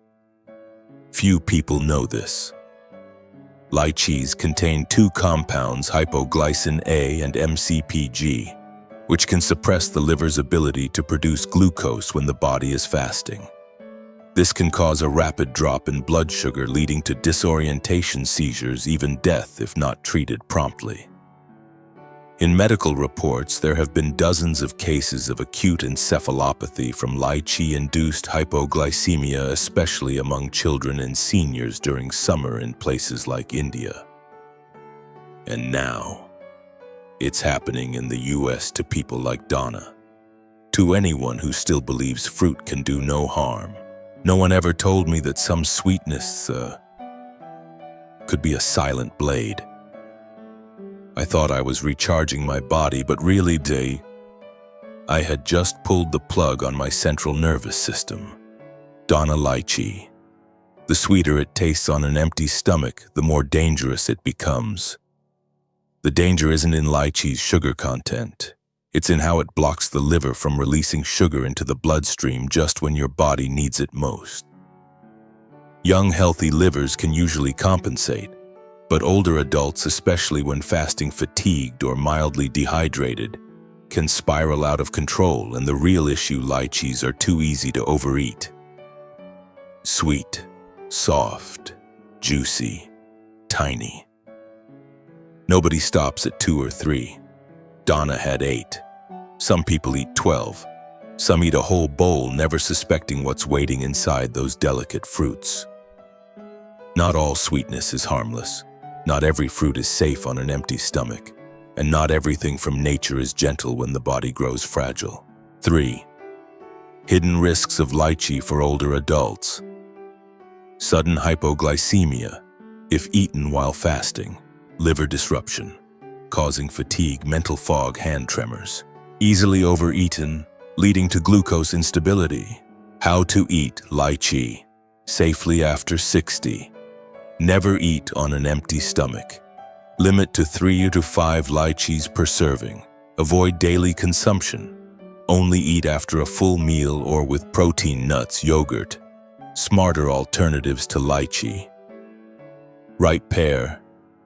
Few people know this. Lychees contain two compounds, hypoglycin A and MCPG, which can suppress the liver's ability to produce glucose when the body is fasting. This can cause a rapid drop in blood sugar, leading to disorientation, seizures, even death if not treated promptly. In medical reports, there have been dozens of cases of acute encephalopathy from lychee-induced hypoglycemia, especially among children and seniors during summer in places like India. And now, it's happening in the US to people like Donna. To anyone who still believes fruit can do no harm. No one ever told me that some sweetness could be a silent blade. I thought I was recharging my body, but really, I had just pulled the plug on my central nervous system. Donna lychee. The sweeter it tastes on an empty stomach, the more dangerous it becomes. The danger isn't in lychee's sugar content. It's in how it blocks the liver from releasing sugar into the bloodstream just when your body needs it most. Young, healthy livers can usually compensate, but older adults, especially when fasting, fatigued, or mildly dehydrated, can spiral out of control, and the real issue, lychees are too easy to overeat. Sweet, soft, juicy, tiny. Nobody stops at 2 or 3. Donna had 8. Some people eat 12. Some eat a whole bowl, never suspecting what's waiting inside those delicate fruits. Not all sweetness is harmless. Not every fruit is safe on an empty stomach. And not everything from nature is gentle when the body grows fragile. 3. Hidden risks of lychee for older adults. Sudden hypoglycemia, if eaten while fasting. Liver disruption, causing fatigue, mental fog, hand tremors. Easily overeaten, leading to glucose instability. How to eat lychee safely after 60. Never eat on an empty stomach. Limit to 3 to 5 lychees per serving. Avoid daily consumption. Only eat after a full meal or with protein, nuts, yogurt. Smarter alternatives to lychee. Ripe pear,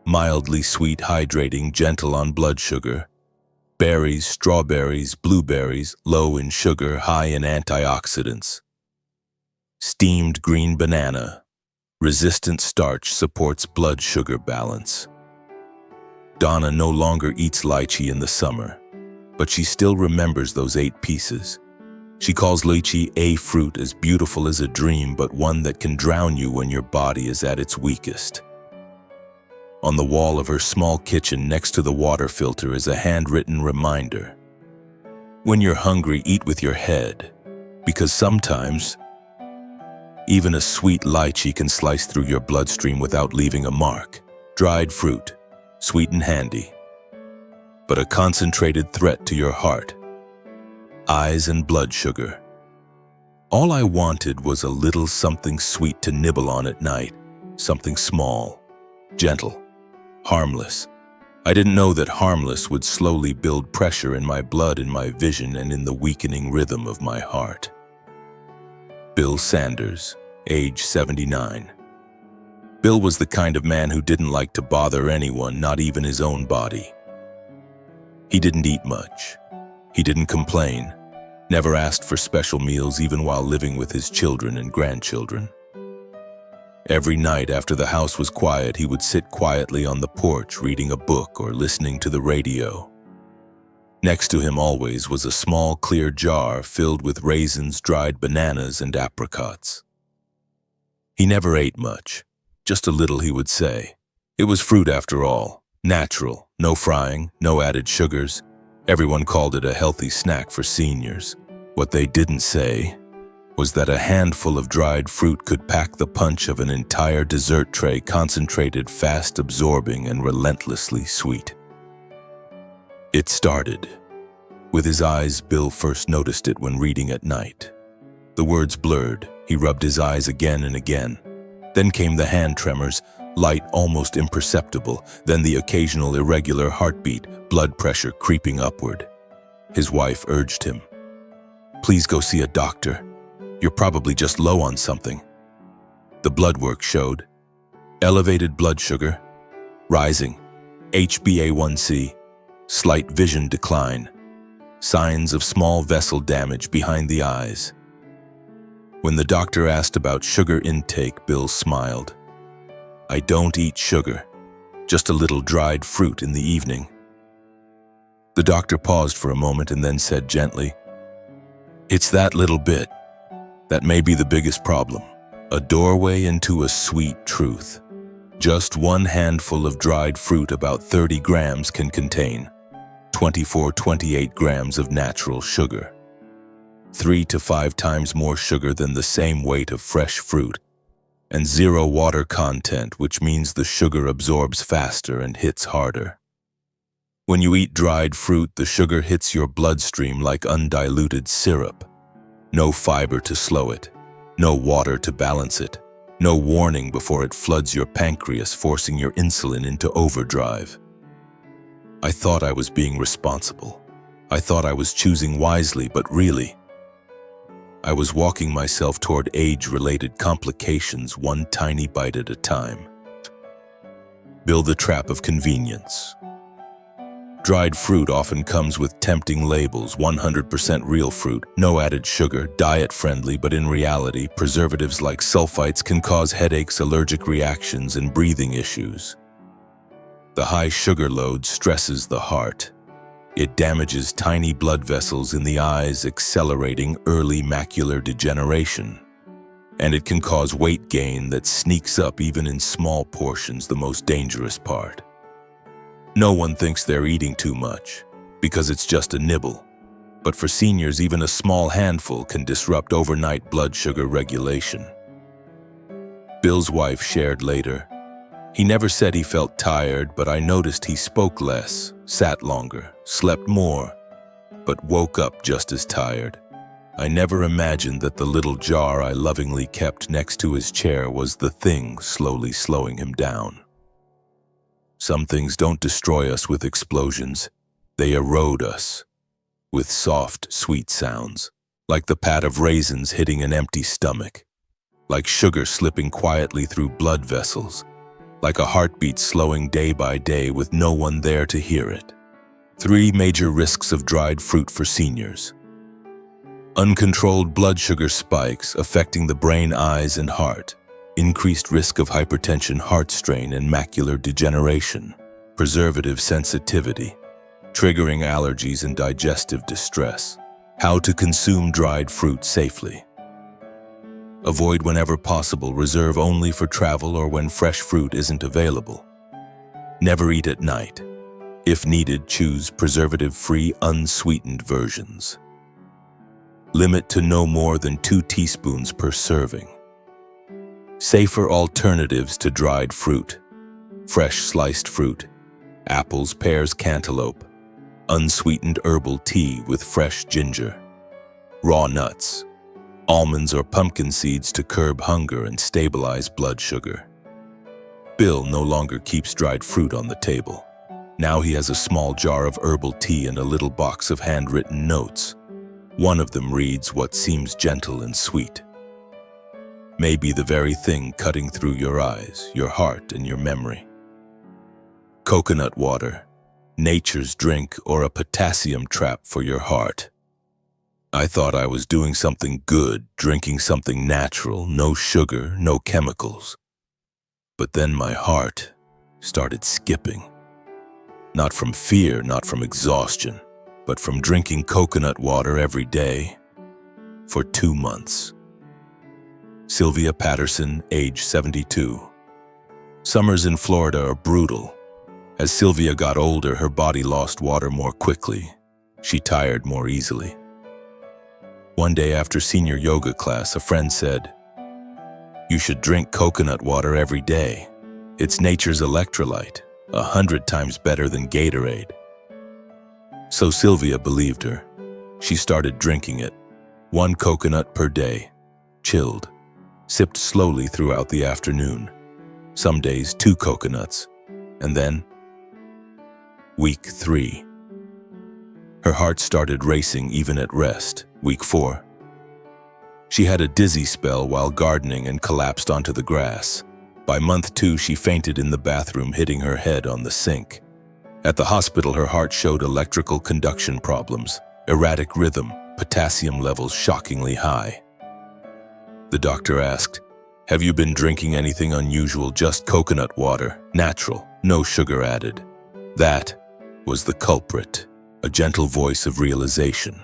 mildly sweet, hydrating, gentle on blood sugar. Berries, strawberries, blueberries, low in sugar, high in antioxidants. Steamed green banana. Resistant starch, supports blood sugar balance. Donna no longer eats lychee in the summer, but she still remembers those 8 pieces. She calls lychee a fruit as beautiful as a dream, but one that can drown you when your body is at its weakest. On the wall of her small kitchen next to the water filter is a handwritten reminder. When you're hungry, eat with your head, because sometimes even a sweet lychee can slice through your bloodstream without leaving a mark. Dried fruit, sweet and handy, but a concentrated threat to your heart, eyes, and blood sugar. All I wanted was a little something sweet to nibble on at night, something small, gentle, harmless. I didn't know that harmless would slowly build pressure in my blood, in my vision, and in the weakening rhythm of my heart. Bill Sanders, age 79. Bill was the kind of man who didn't like to bother anyone, not even his own body. He didn't eat much. He didn't complain. Never asked for special meals even while living with his children and grandchildren. Every night after the house was quiet, he would sit quietly on the porch reading a book or listening to the radio. Next to him always was a small clear jar filled with raisins, dried bananas, and apricots. He never ate much, just a little, he would say. It was fruit after all, natural, no frying, no added sugars. Everyone called it a healthy snack for seniors. What they didn't say was that a handful of dried fruit could pack the punch of an entire dessert tray, concentrated, fast-absorbing, and relentlessly sweet. It started. With his eyes, Bill first noticed it when reading at night. The words blurred. He rubbed his eyes again and again. Then came the hand tremors, light, almost imperceptible, then the occasional irregular heartbeat, blood pressure creeping upward. His wife urged him, "Please go see a doctor. You're probably just low on something." The blood work showed elevated blood sugar, rising, HbA1c, slight vision decline, signs of small vessel damage behind the eyes. When the doctor asked about sugar intake, Bill smiled. "I don't eat sugar, just a little dried fruit in the evening." The doctor paused for a moment and then said gently, "It's that little bit that may be the biggest problem. A doorway into a sweet truth. Just one handful of dried fruit, about 30 grams, can contain 28 grams of natural sugar. 3 to 5 times more sugar than the same weight of fresh fruit, and 0 water content, which means the sugar absorbs faster and hits harder. When you eat dried fruit, the sugar hits your bloodstream like undiluted syrup. No fiber to slow it, no water to balance it, no warning before it floods your pancreas, forcing your insulin into overdrive." I thought I was being responsible. I thought I was choosing wisely, but really, I was walking myself toward age-related complications, one tiny bite at a time. Bill, the trap of convenience. Dried fruit often comes with tempting labels: 100% real fruit, no added sugar, diet-friendly, but in reality, preservatives like sulfites can cause headaches, allergic reactions, and breathing issues. The high sugar load stresses the heart. It damages tiny blood vessels in the eyes, accelerating early macular degeneration. And it can cause weight gain that sneaks up even in small portions, the most dangerous part. No one thinks they're eating too much, because it's just a nibble. But for seniors, even a small handful can disrupt overnight blood sugar regulation. Bill's wife shared later, "He never said he felt tired, but I noticed he spoke less, sat longer, slept more, but woke up just as tired. I never imagined that the little jar I lovingly kept next to his chair was the thing slowly slowing him down." Some things don't destroy us with explosions. They erode us with soft, sweet sounds, like the pat of raisins hitting an empty stomach, like sugar slipping quietly through blood vessels, like a heartbeat slowing day by day with no one there to hear it. 3 major risks of dried fruit for seniors. Uncontrolled blood sugar spikes affecting the brain, eyes, and heart. Increased risk of hypertension, heart strain, and macular degeneration. Preservative sensitivity, triggering allergies and digestive distress. How to consume dried fruit safely. Avoid whenever possible, reserve only for travel or when fresh fruit isn't available. Never eat at night. If needed, choose preservative-free, unsweetened versions. Limit to no more than 2 teaspoons per serving. Safer alternatives to dried fruit. Fresh sliced fruit, apples, pears, cantaloupe. Unsweetened herbal tea with fresh ginger. Raw nuts, almonds or pumpkin seeds to curb hunger and stabilize blood sugar. Bill no longer keeps dried fruit on the table. Now he has a small jar of herbal tea and a little box of handwritten notes. One of them reads, "What seems gentle and sweet may be the very thing cutting through your eyes, your heart, and your memory." Coconut water, nature's drink, or a potassium trap for your heart. I thought I was doing something good, drinking something natural, no sugar, no chemicals. But then my heart started skipping. Not from fear, not from exhaustion, but from drinking coconut water every day for 2 months. Sylvia Patterson, age 72. Summers in Florida are brutal. As Sylvia got older, her body lost water more quickly. She tired more easily. One day after senior yoga class, a friend said, "You should drink coconut water every day. It's nature's electrolyte, 100 times better than Gatorade." So Sylvia believed her. She started drinking it, 1 coconut per day, chilled, sipped slowly throughout the afternoon. Some days 2 coconuts, and then week 3. Her heart started racing even at rest. Week 4. She had a dizzy spell while gardening and collapsed onto the grass. By month 2, she fainted in the bathroom, hitting her head on the sink. At the hospital, her heart showed electrical conduction problems, erratic rhythm, potassium levels shockingly high. The doctor asked, "Have you been drinking anything unusual?" "Just coconut water, natural, no sugar added." That was the culprit, a gentle voice of realization.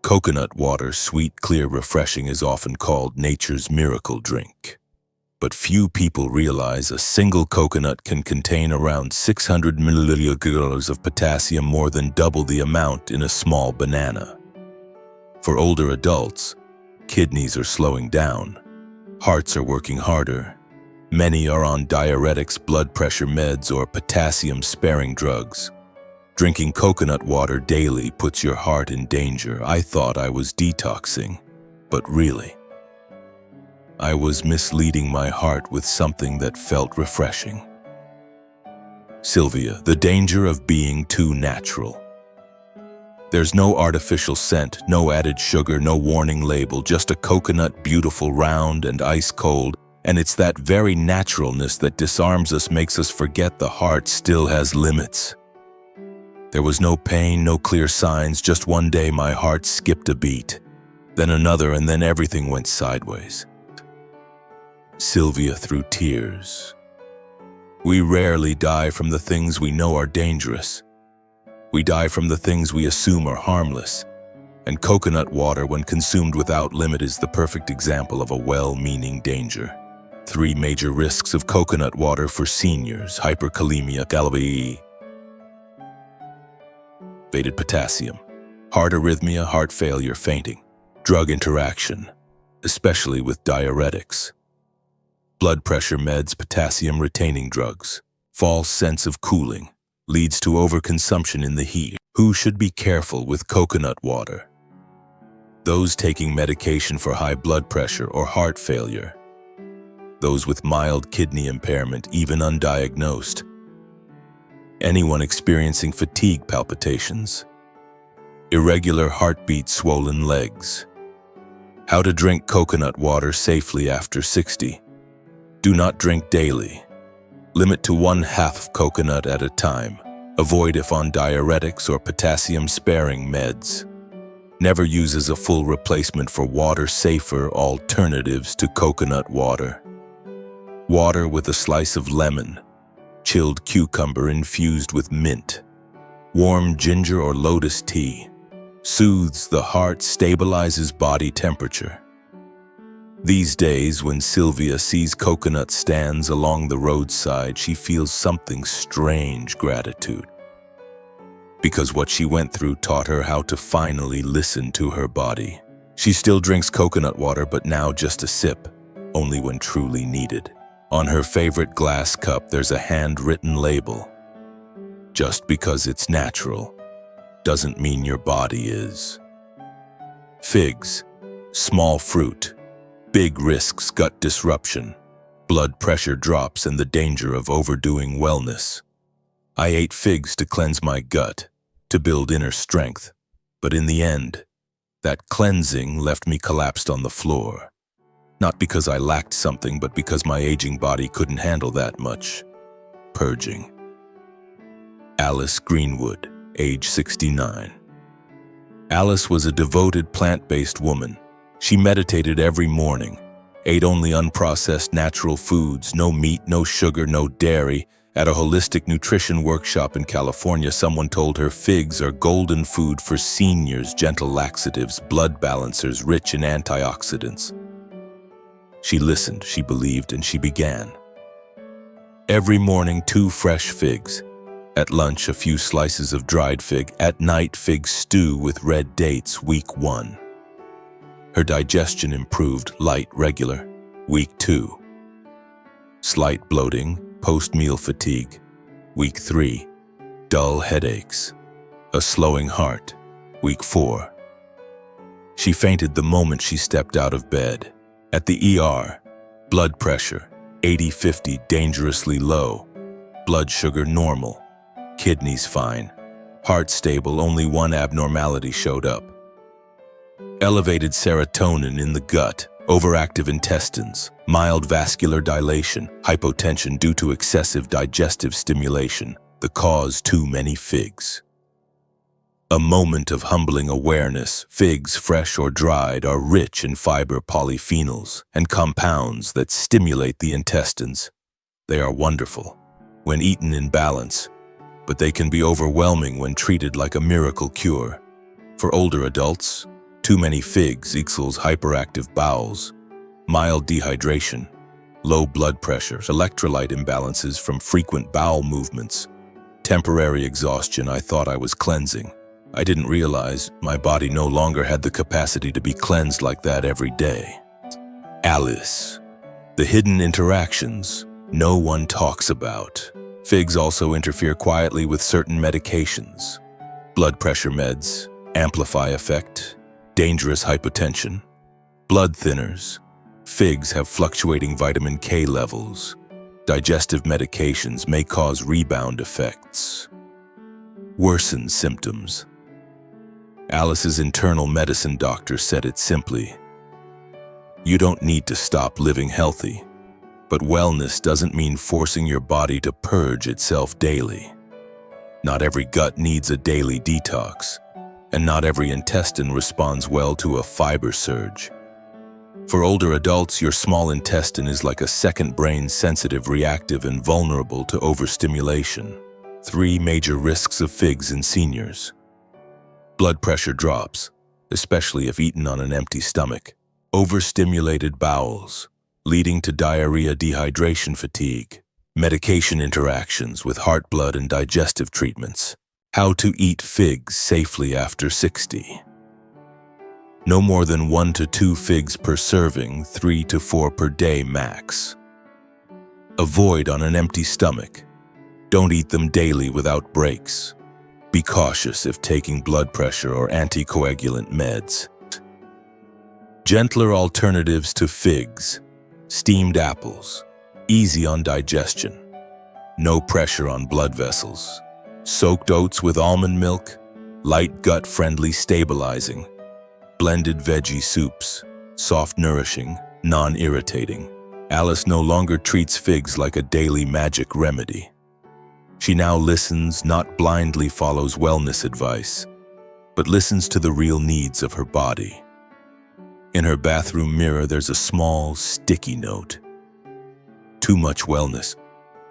Coconut water, sweet, clear, refreshing, is often called nature's miracle drink. But few people realize a single coconut can contain around 600 milliliters of potassium, more than double the amount in a small banana. For older adults, kidneys are slowing down, hearts are working harder. Many are on diuretics, blood pressure meds, or potassium-sparing drugs. Drinking coconut water daily puts your heart in danger. I thought I was detoxing, but really, I was misleading my heart with something that felt refreshing. Sylvia, the danger of being too natural. There's no artificial scent, no added sugar, no warning label, just a coconut, beautiful, round, and ice cold. And it's that very naturalness that disarms us, makes us forget the heart still has limits. There was no pain, no clear signs. Just one day my heart skipped a beat, then another, and then everything went sideways. Sylvia through tears. We rarely die from the things we know are dangerous. We die from the things we assume are harmless. And coconut water, when consumed without limit, is the perfect example of a well-meaning danger. 3 major risks of coconut water for seniors: hyperkalemia, elevated potassium, heart arrhythmia, heart failure, fainting, drug interaction, especially with diuretics, blood pressure meds, potassium-retaining drugs, false sense of cooling, leads to overconsumption in the heat. Who should be careful with coconut water? Those taking medication for high blood pressure or heart failure. Those with mild kidney impairment, even undiagnosed. Anyone experiencing fatigue, palpitations, irregular heartbeat, swollen legs. How to drink coconut water safely after 60. Do not drink daily. Limit to 1/2 coconut at a time. Avoid if on diuretics or potassium-sparing meds. Never use as a full replacement for water. Safer alternatives to coconut water. Water with a slice of lemon, chilled cucumber infused with mint, warm ginger or lotus tea. Soothes the heart, stabilizes body temperature. These days, when Sylvia sees coconut stands along the roadside, she feels something strange: gratitude. Because what she went through taught her how to finally listen to her body. She still drinks coconut water, but now just a sip, only when truly needed. On her favorite glass cup, there's a handwritten label. Just because it's natural doesn't mean your body is. Figs, small fruit, big risks: gut disruption, blood pressure drops, and the danger of overdoing wellness. I ate figs to cleanse my gut, to build inner strength. But in the end, that cleansing left me collapsed on the floor. Not because I lacked something, but because my aging body couldn't handle that much purging. Alice Greenwood, age 69. Alice was a devoted plant-based woman. She meditated every morning, ate only unprocessed natural foods, no meat, no sugar, no dairy. At a holistic nutrition workshop in California, someone told her figs are golden food for seniors, gentle laxatives, blood balancers, rich in antioxidants. She listened, she believed, and she began. Every morning, 2 fresh figs. At lunch, a few slices of dried fig. At night, fig stew with red dates, week 1. Her digestion improved, light, regular. Week 2. Slight bloating, post-meal fatigue. Week 3. Dull headaches. A slowing heart. Week 4. She fainted the moment she stepped out of bed. At the ER, blood pressure, 80/50, dangerously low. Blood sugar normal. Kidneys fine. Heart stable, only one abnormality showed up. Elevated serotonin in the gut, overactive intestines, mild vascular dilation, hypotension due to excessive digestive stimulation. The cause, too many figs. A moment of humbling awareness. Figs, fresh or dried, are rich in fiber, polyphenols, and compounds that stimulate the intestines. They are wonderful when eaten in balance, but they can be overwhelming when treated like a miracle cure. For older adults, too many figs equals hyperactive bowels, mild dehydration, low blood pressure, electrolyte imbalances from frequent bowel movements, temporary exhaustion. I thought I was cleansing. I didn't realize my body no longer had the capacity to be cleansed like that every day. Alice. The hidden interactions no one talks about. Figs also interfere quietly with certain medications. Blood pressure meds, amplify effect, dangerous hypotension, blood thinners. Figs have fluctuating vitamin K levels. Digestive medications may cause rebound effects. Worsen symptoms. Alice's internal medicine doctor said it simply. You don't need to stop living healthy, but wellness doesn't mean forcing your body to purge itself daily. Not every gut needs a daily detox, and not every intestine responds well to a fiber surge. For older adults, your small intestine is like a second brain, sensitive, reactive, and vulnerable to overstimulation. 3 major risks of figs in seniors. Blood pressure drops, especially if eaten on an empty stomach. Overstimulated bowels, leading to diarrhea, dehydration, fatigue. Medication interactions with heart, blood, and digestive treatments. How to eat figs safely after 60. No more than 1 to 2 figs per serving, 3 to 4 per day max. Avoid on an empty stomach. Don't eat them daily without breaks. Be cautious if taking blood pressure or anticoagulant meds. Gentler alternatives to figs. Steamed apples. Easy on digestion. No pressure on blood vessels. Soaked oats with almond milk. Light gut-friendly, stabilizing. Blended veggie soups. Soft, nourishing, non-irritating. Alice no longer treats figs like a daily magic remedy. She now listens, not blindly follows wellness advice, but listens to the real needs of her body. In her bathroom mirror, there's a small, sticky note. Too much wellness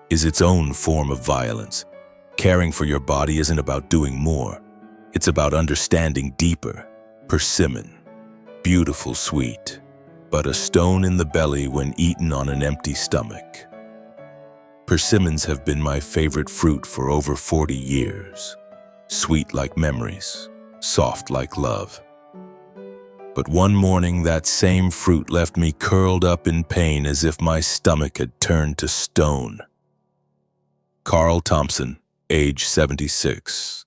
is its own form of violence. Caring for your body isn't about doing more. It's about understanding deeper. Persimmon, beautiful, sweet, but a stone in the belly when eaten on an empty stomach. Persimmons have been my favorite fruit for over 40 years. Sweet like memories, soft like love. But one morning, that same fruit left me curled up in pain as if my stomach had turned to stone. Carl Thompson, age 76.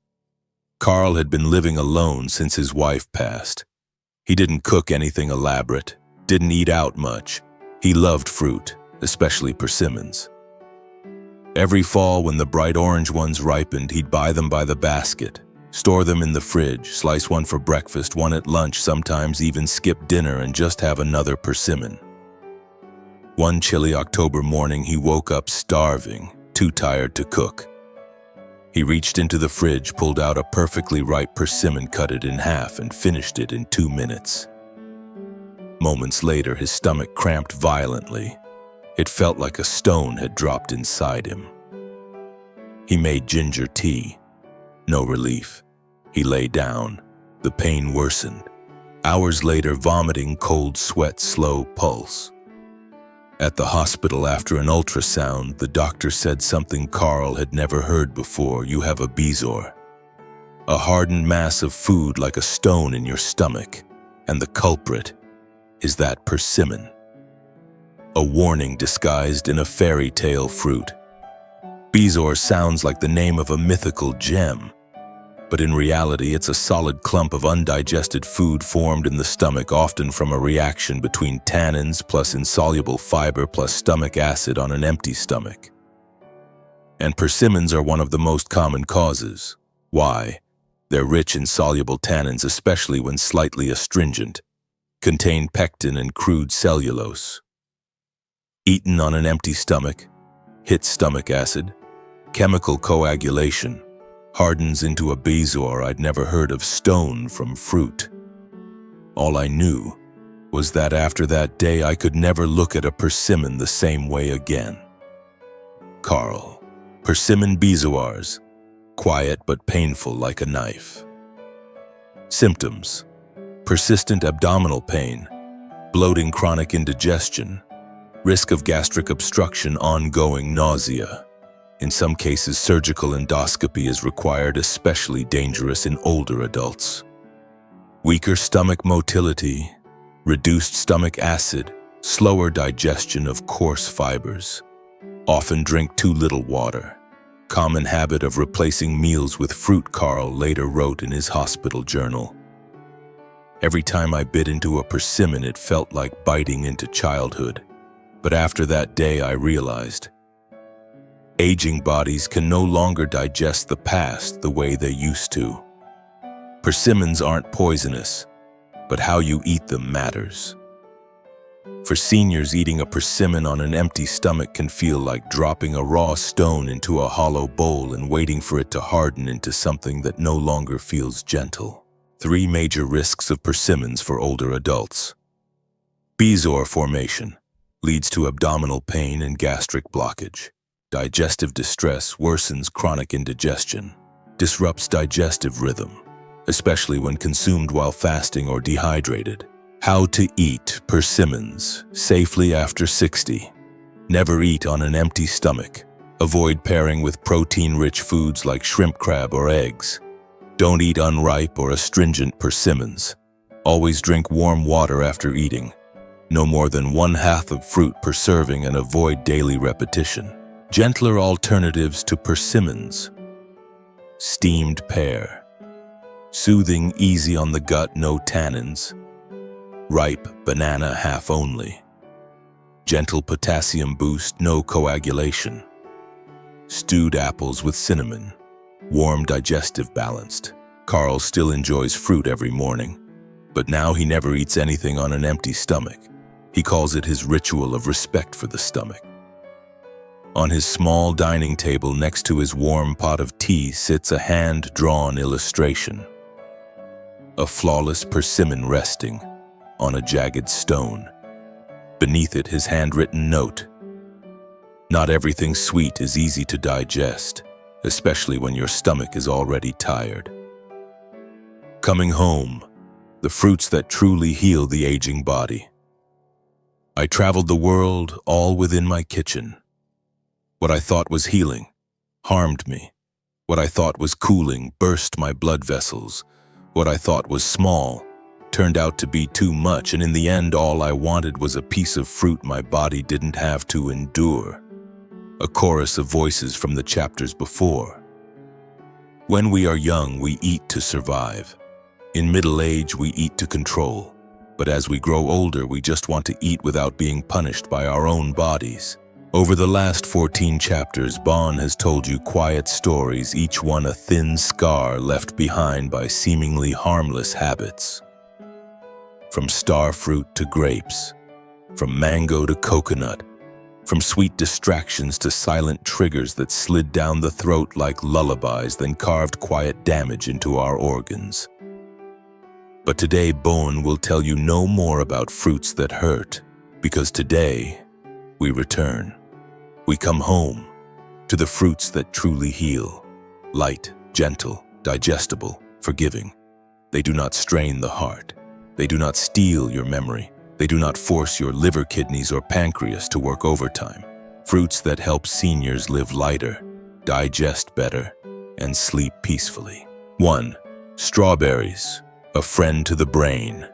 Carl had been living alone since his wife passed. He didn't cook anything elaborate, didn't eat out much. He loved fruit, especially persimmons. Every fall, when the bright orange ones ripened, he'd buy them by the basket, store them in the fridge, slice one for breakfast, one at lunch, sometimes even skip dinner and just have another persimmon. One chilly October morning, he woke up starving, too tired to cook. He reached into the fridge, pulled out a perfectly ripe persimmon, cut it in half, and finished it in 2 minutes. Moments later, his stomach cramped violently. It felt like a stone had dropped inside him. He made ginger tea. No relief. He lay down. The pain worsened. Hours later, vomiting, cold sweat, slow pulse. At the hospital, after an ultrasound, the doctor said something Carl had never heard before. You have a bezoar, a hardened mass of food like a stone in your stomach, and the culprit is that persimmon. A warning disguised in a fairy tale fruit. Bezoar sounds like the name of a mythical gem, but in reality it's a solid clump of undigested food formed in the stomach, often from a reaction between tannins plus insoluble fiber plus stomach acid on an empty stomach. And persimmons are one of the most common causes. Why? They're rich in soluble tannins, especially when slightly astringent, contain pectin and crude cellulose. Eaten on an empty stomach, hits stomach acid, chemical coagulation, hardens into a bezoar. I'd never heard of stone from fruit. All I knew was that after that day I could never look at a persimmon the same way again. Carl. Persimmon bezoars. Quiet but painful like a knife. Symptoms: persistent abdominal pain, bloating, chronic indigestion, risk of gastric obstruction, ongoing nausea. In some cases, surgical endoscopy is required, especially dangerous in older adults. Weaker stomach motility, reduced stomach acid, slower digestion of coarse fibers. Often drink too little water. Common habit of replacing meals with fruit, Carl later wrote in his hospital journal. Every time I bit into a persimmon, it felt like biting into childhood. But after that day, I realized aging bodies can no longer digest the past the way they used to. Persimmons aren't poisonous, but how you eat them matters. For seniors, eating a persimmon on an empty stomach can feel like dropping a raw stone into a hollow bowl and waiting for it to harden into something that no longer feels gentle. 3 major risks of persimmons for older adults. Bezoar formation leads to abdominal pain and gastric blockage. Digestive distress worsens chronic indigestion, disrupts digestive rhythm, especially when consumed while fasting or dehydrated. How to eat persimmons safely after 60. Never eat on an empty stomach. Avoid pairing with protein-rich foods like shrimp, crab, or eggs. Don't eat unripe or astringent persimmons. Always drink warm water after eating. No more than 1/2 of fruit per serving, and avoid daily repetition. Gentler alternatives to persimmons. Steamed pear. Soothing, easy on the gut, no tannins. Ripe banana, half only. Gentle potassium boost, no coagulation. Stewed apples with cinnamon. Warm, digestive, balanced. Carl still enjoys fruit every morning, but now he never eats anything on an empty stomach. He calls it his ritual of respect for the stomach. On his small dining table next to his warm pot of tea sits a hand-drawn illustration. A flawless persimmon resting on a jagged stone. Beneath it, his handwritten note. Not everything sweet is easy to digest, especially when your stomach is already tired. Coming home, the fruits that truly heal the aging body. I traveled the world, all within my kitchen. What I thought was healing harmed me. What I thought was cooling burst my blood vessels. What I thought was small turned out to be too much, and in the end, all I wanted was a piece of fruit my body didn't have to endure. A chorus of voices from the chapters before. When we are young, we eat to survive. In middle age, we eat to control. But as we grow older, we just want to eat without being punished by our own bodies. Over the last 14 chapters, Bon has told you quiet stories, each one a thin scar left behind by seemingly harmless habits. From star fruit to grapes, from mango to coconut, From sweet distractions to silent triggers that slid down the throat like lullabies, then carved quiet damage into our organs. But today, Bon will tell you no more about fruits that hurt, because today, we return. We come home to the fruits that truly heal. Light, gentle, digestible, forgiving. They do not strain the heart. They do not steal your memory. They do not force your liver, kidneys, or pancreas to work overtime. Fruits that help seniors live lighter, digest better, and sleep peacefully. 1. Strawberries, a friend to the brain.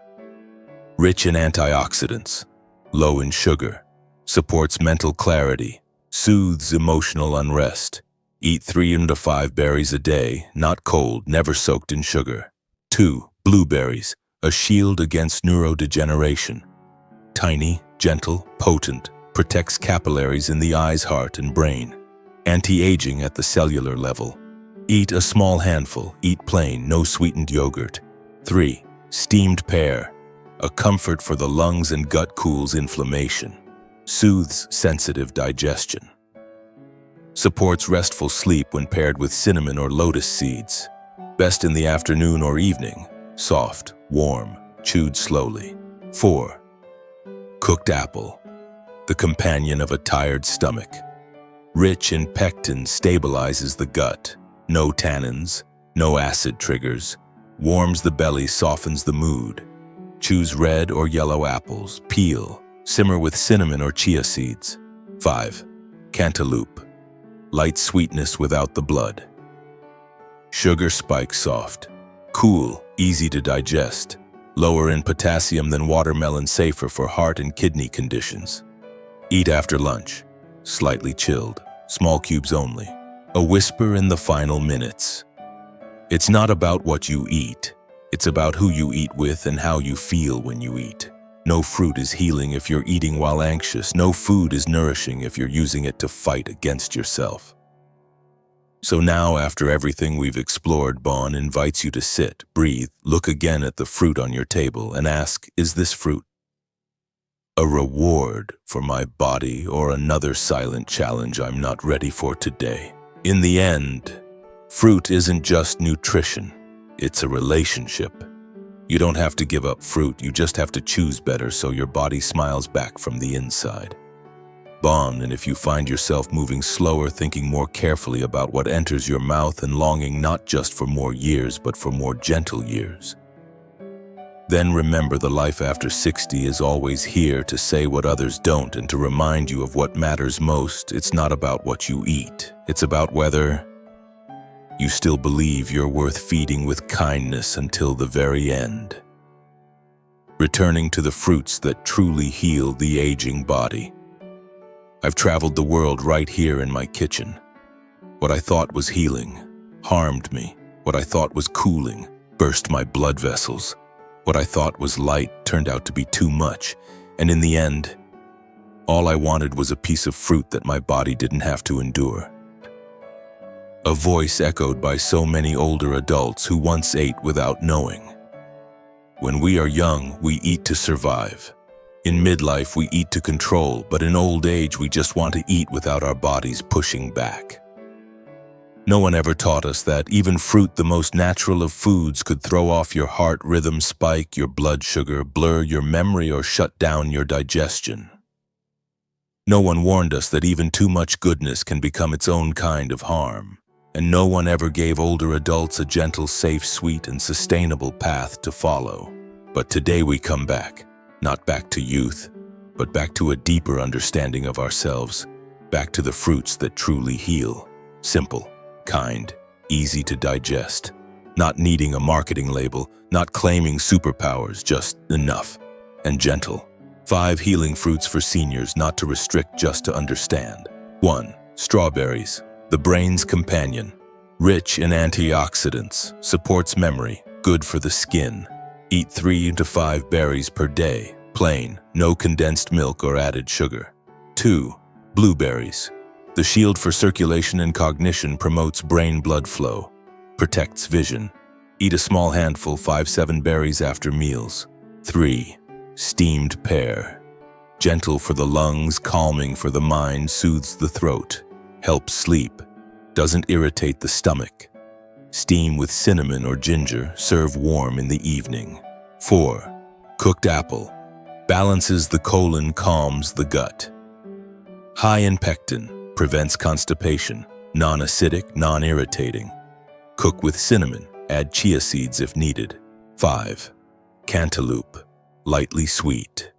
Rich in antioxidants, low in sugar, supports mental clarity, soothes emotional unrest. Eat 3 to 5 berries a day, not cold, never soaked in sugar. 2. Blueberries, a shield against neurodegeneration. Tiny, gentle, potent, protects capillaries in the eyes, heart, and brain. Anti-aging at the cellular level. Eat a small handful, eat plain, no sweetened yogurt. 3. Steamed pear, a comfort for the lungs and gut, cools inflammation. Soothes sensitive digestion. Supports restful sleep when paired with cinnamon or lotus seeds. Best in the afternoon or evening, soft, warm, chewed slowly. 4. Cooked apple, the companion of a tired stomach. Rich in pectin, stabilizes the gut. No tannins, no acid triggers. Warms the belly, softens the mood. Choose red or yellow apples, peel, simmer with cinnamon or chia seeds. 5. Cantaloupe, light sweetness without the blood. Sugar spike, soft, cool, easy to digest. Lower in potassium than watermelon, safer for heart and kidney conditions. Eat after lunch, slightly chilled, small cubes only. A whisper in the final minutes. It's not about what you eat. It's about who you eat with and how you feel when you eat. No fruit is healing if you're eating while anxious. No food is nourishing if you're using it to fight against yourself. So now, after everything we've explored, Bon invites you to sit, breathe, look again at the fruit on your table, and ask, is this fruit a reward for my body or another silent challenge I'm not ready for today? In the end, fruit isn't just nutrition, it's a relationship. You don't have to give up fruit, you just have to choose better so your body smiles back from the inside. Bon, and if you find yourself moving slower, thinking more carefully about what enters your mouth and longing not just for more years, but for more gentle years, then remember the life after 60 is always here to say what others don't and to remind you of what matters most. It's not about what you eat. It's about whether you still believe you're worth feeding with kindness until the very end. Returning to the fruits that truly heal the aging body. I've traveled the world right here in my kitchen. What I thought was healing harmed me. What I thought was cooling burst my blood vessels. What I thought was light turned out to be too much. And in the end, all I wanted was a piece of fruit that my body didn't have to endure. A voice echoed by so many older adults who once ate without knowing. When we are young, we eat to survive. In midlife, we eat to control, but in old age, we just want to eat without our bodies pushing back. No one ever taught us that even fruit, the most natural of foods, could throw off your heart rhythm, spike your blood sugar, blur your memory, or shut down your digestion. No one warned us that even too much goodness can become its own kind of harm. And no one ever gave older adults a gentle, safe, sweet, and sustainable path to follow. But today we come back. Not back to youth, but back to a deeper understanding of ourselves, back to the fruits that truly heal. Simple, kind, easy to digest. Not needing a marketing label, not claiming superpowers, just enough. And gentle. 5 healing fruits for seniors, not to restrict, just to understand. 1. Strawberries, the brain's companion. Rich in antioxidants, supports memory, good for the skin. Eat 3 to 5 berries per day, plain, no condensed milk or added sugar. 2. Blueberries. The shield for circulation and cognition, promotes brain blood flow, protects vision. Eat a small handful, 5-7 berries after meals. 3. Steamed pear. Gentle for the lungs, calming for the mind, soothes the throat, helps sleep, doesn't irritate the stomach. Steam with cinnamon or ginger, serve warm in the evening. 4. Cooked apple. Balances the colon, calms the gut. High in pectin, prevents constipation, non-acidic, non-irritating. Cook with cinnamon, add chia seeds if needed. 5. Cantaloupe. Lightly sweet.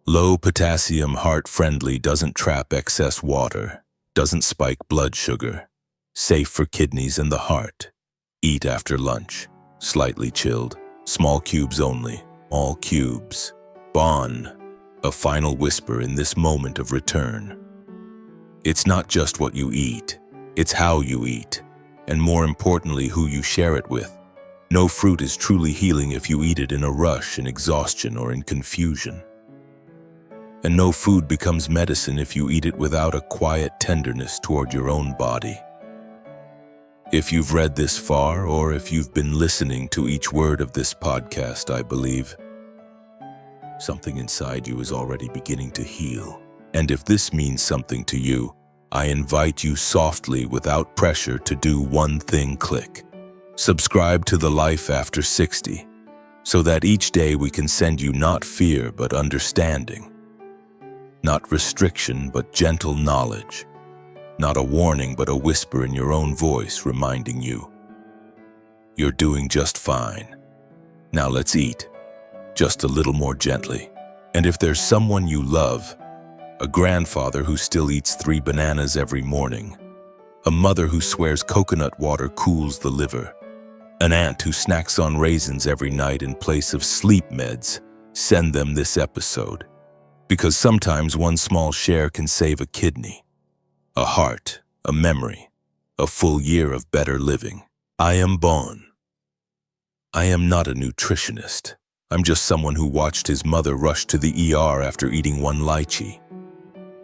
Low potassium, heart-friendly, doesn't trap excess water, doesn't spike blood sugar. Safe for kidneys and the heart. Eat after lunch. Slightly chilled. Small cubes only. All cubes. Bon. A final whisper in this moment of return. It's not just what you eat. It's how you eat. And more importantly, who you share it with. No fruit is truly healing if you eat it in a rush, in exhaustion, or in confusion. And no food becomes medicine if you eat it without a quiet tenderness toward your own body. If you've read this far, or if you've been listening to each word of this podcast, I believe something inside you is already beginning to heal. And if this means something to you, I invite you softly, without pressure, to do one thing. Click subscribe to the Life After 60, so that each day we can send you not fear but understanding, not restriction but gentle knowledge, not a warning but a whisper in your own voice reminding you you're doing just fine. Now let's eat, just a little more gently. And if there's someone you love, a grandfather who still eats 3 bananas every morning, a mother who swears coconut water cools the liver, an aunt who snacks on raisins every night in place of sleep meds, send them this episode. Because sometimes one small share can save a kidney, a heart, a memory, a full year of better living. I am Bon. I am not a nutritionist. I'm just someone who watched his mother rush to the ER after eating 1 lychee.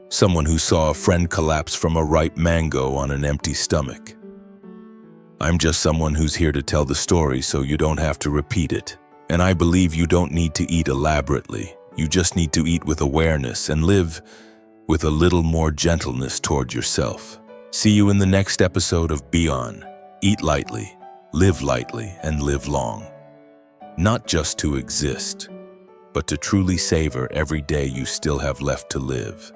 Someone who saw a friend collapse from a ripe mango on an empty stomach. I'm just someone who's here to tell the story so you don't have to repeat it. And I believe you don't need to eat elaborately. You just need to eat with awareness and live with a little more gentleness toward yourself. See you in the next episode of Beyond. Eat lightly, and live long. Not just to exist, but to truly savor every day you still have left to live.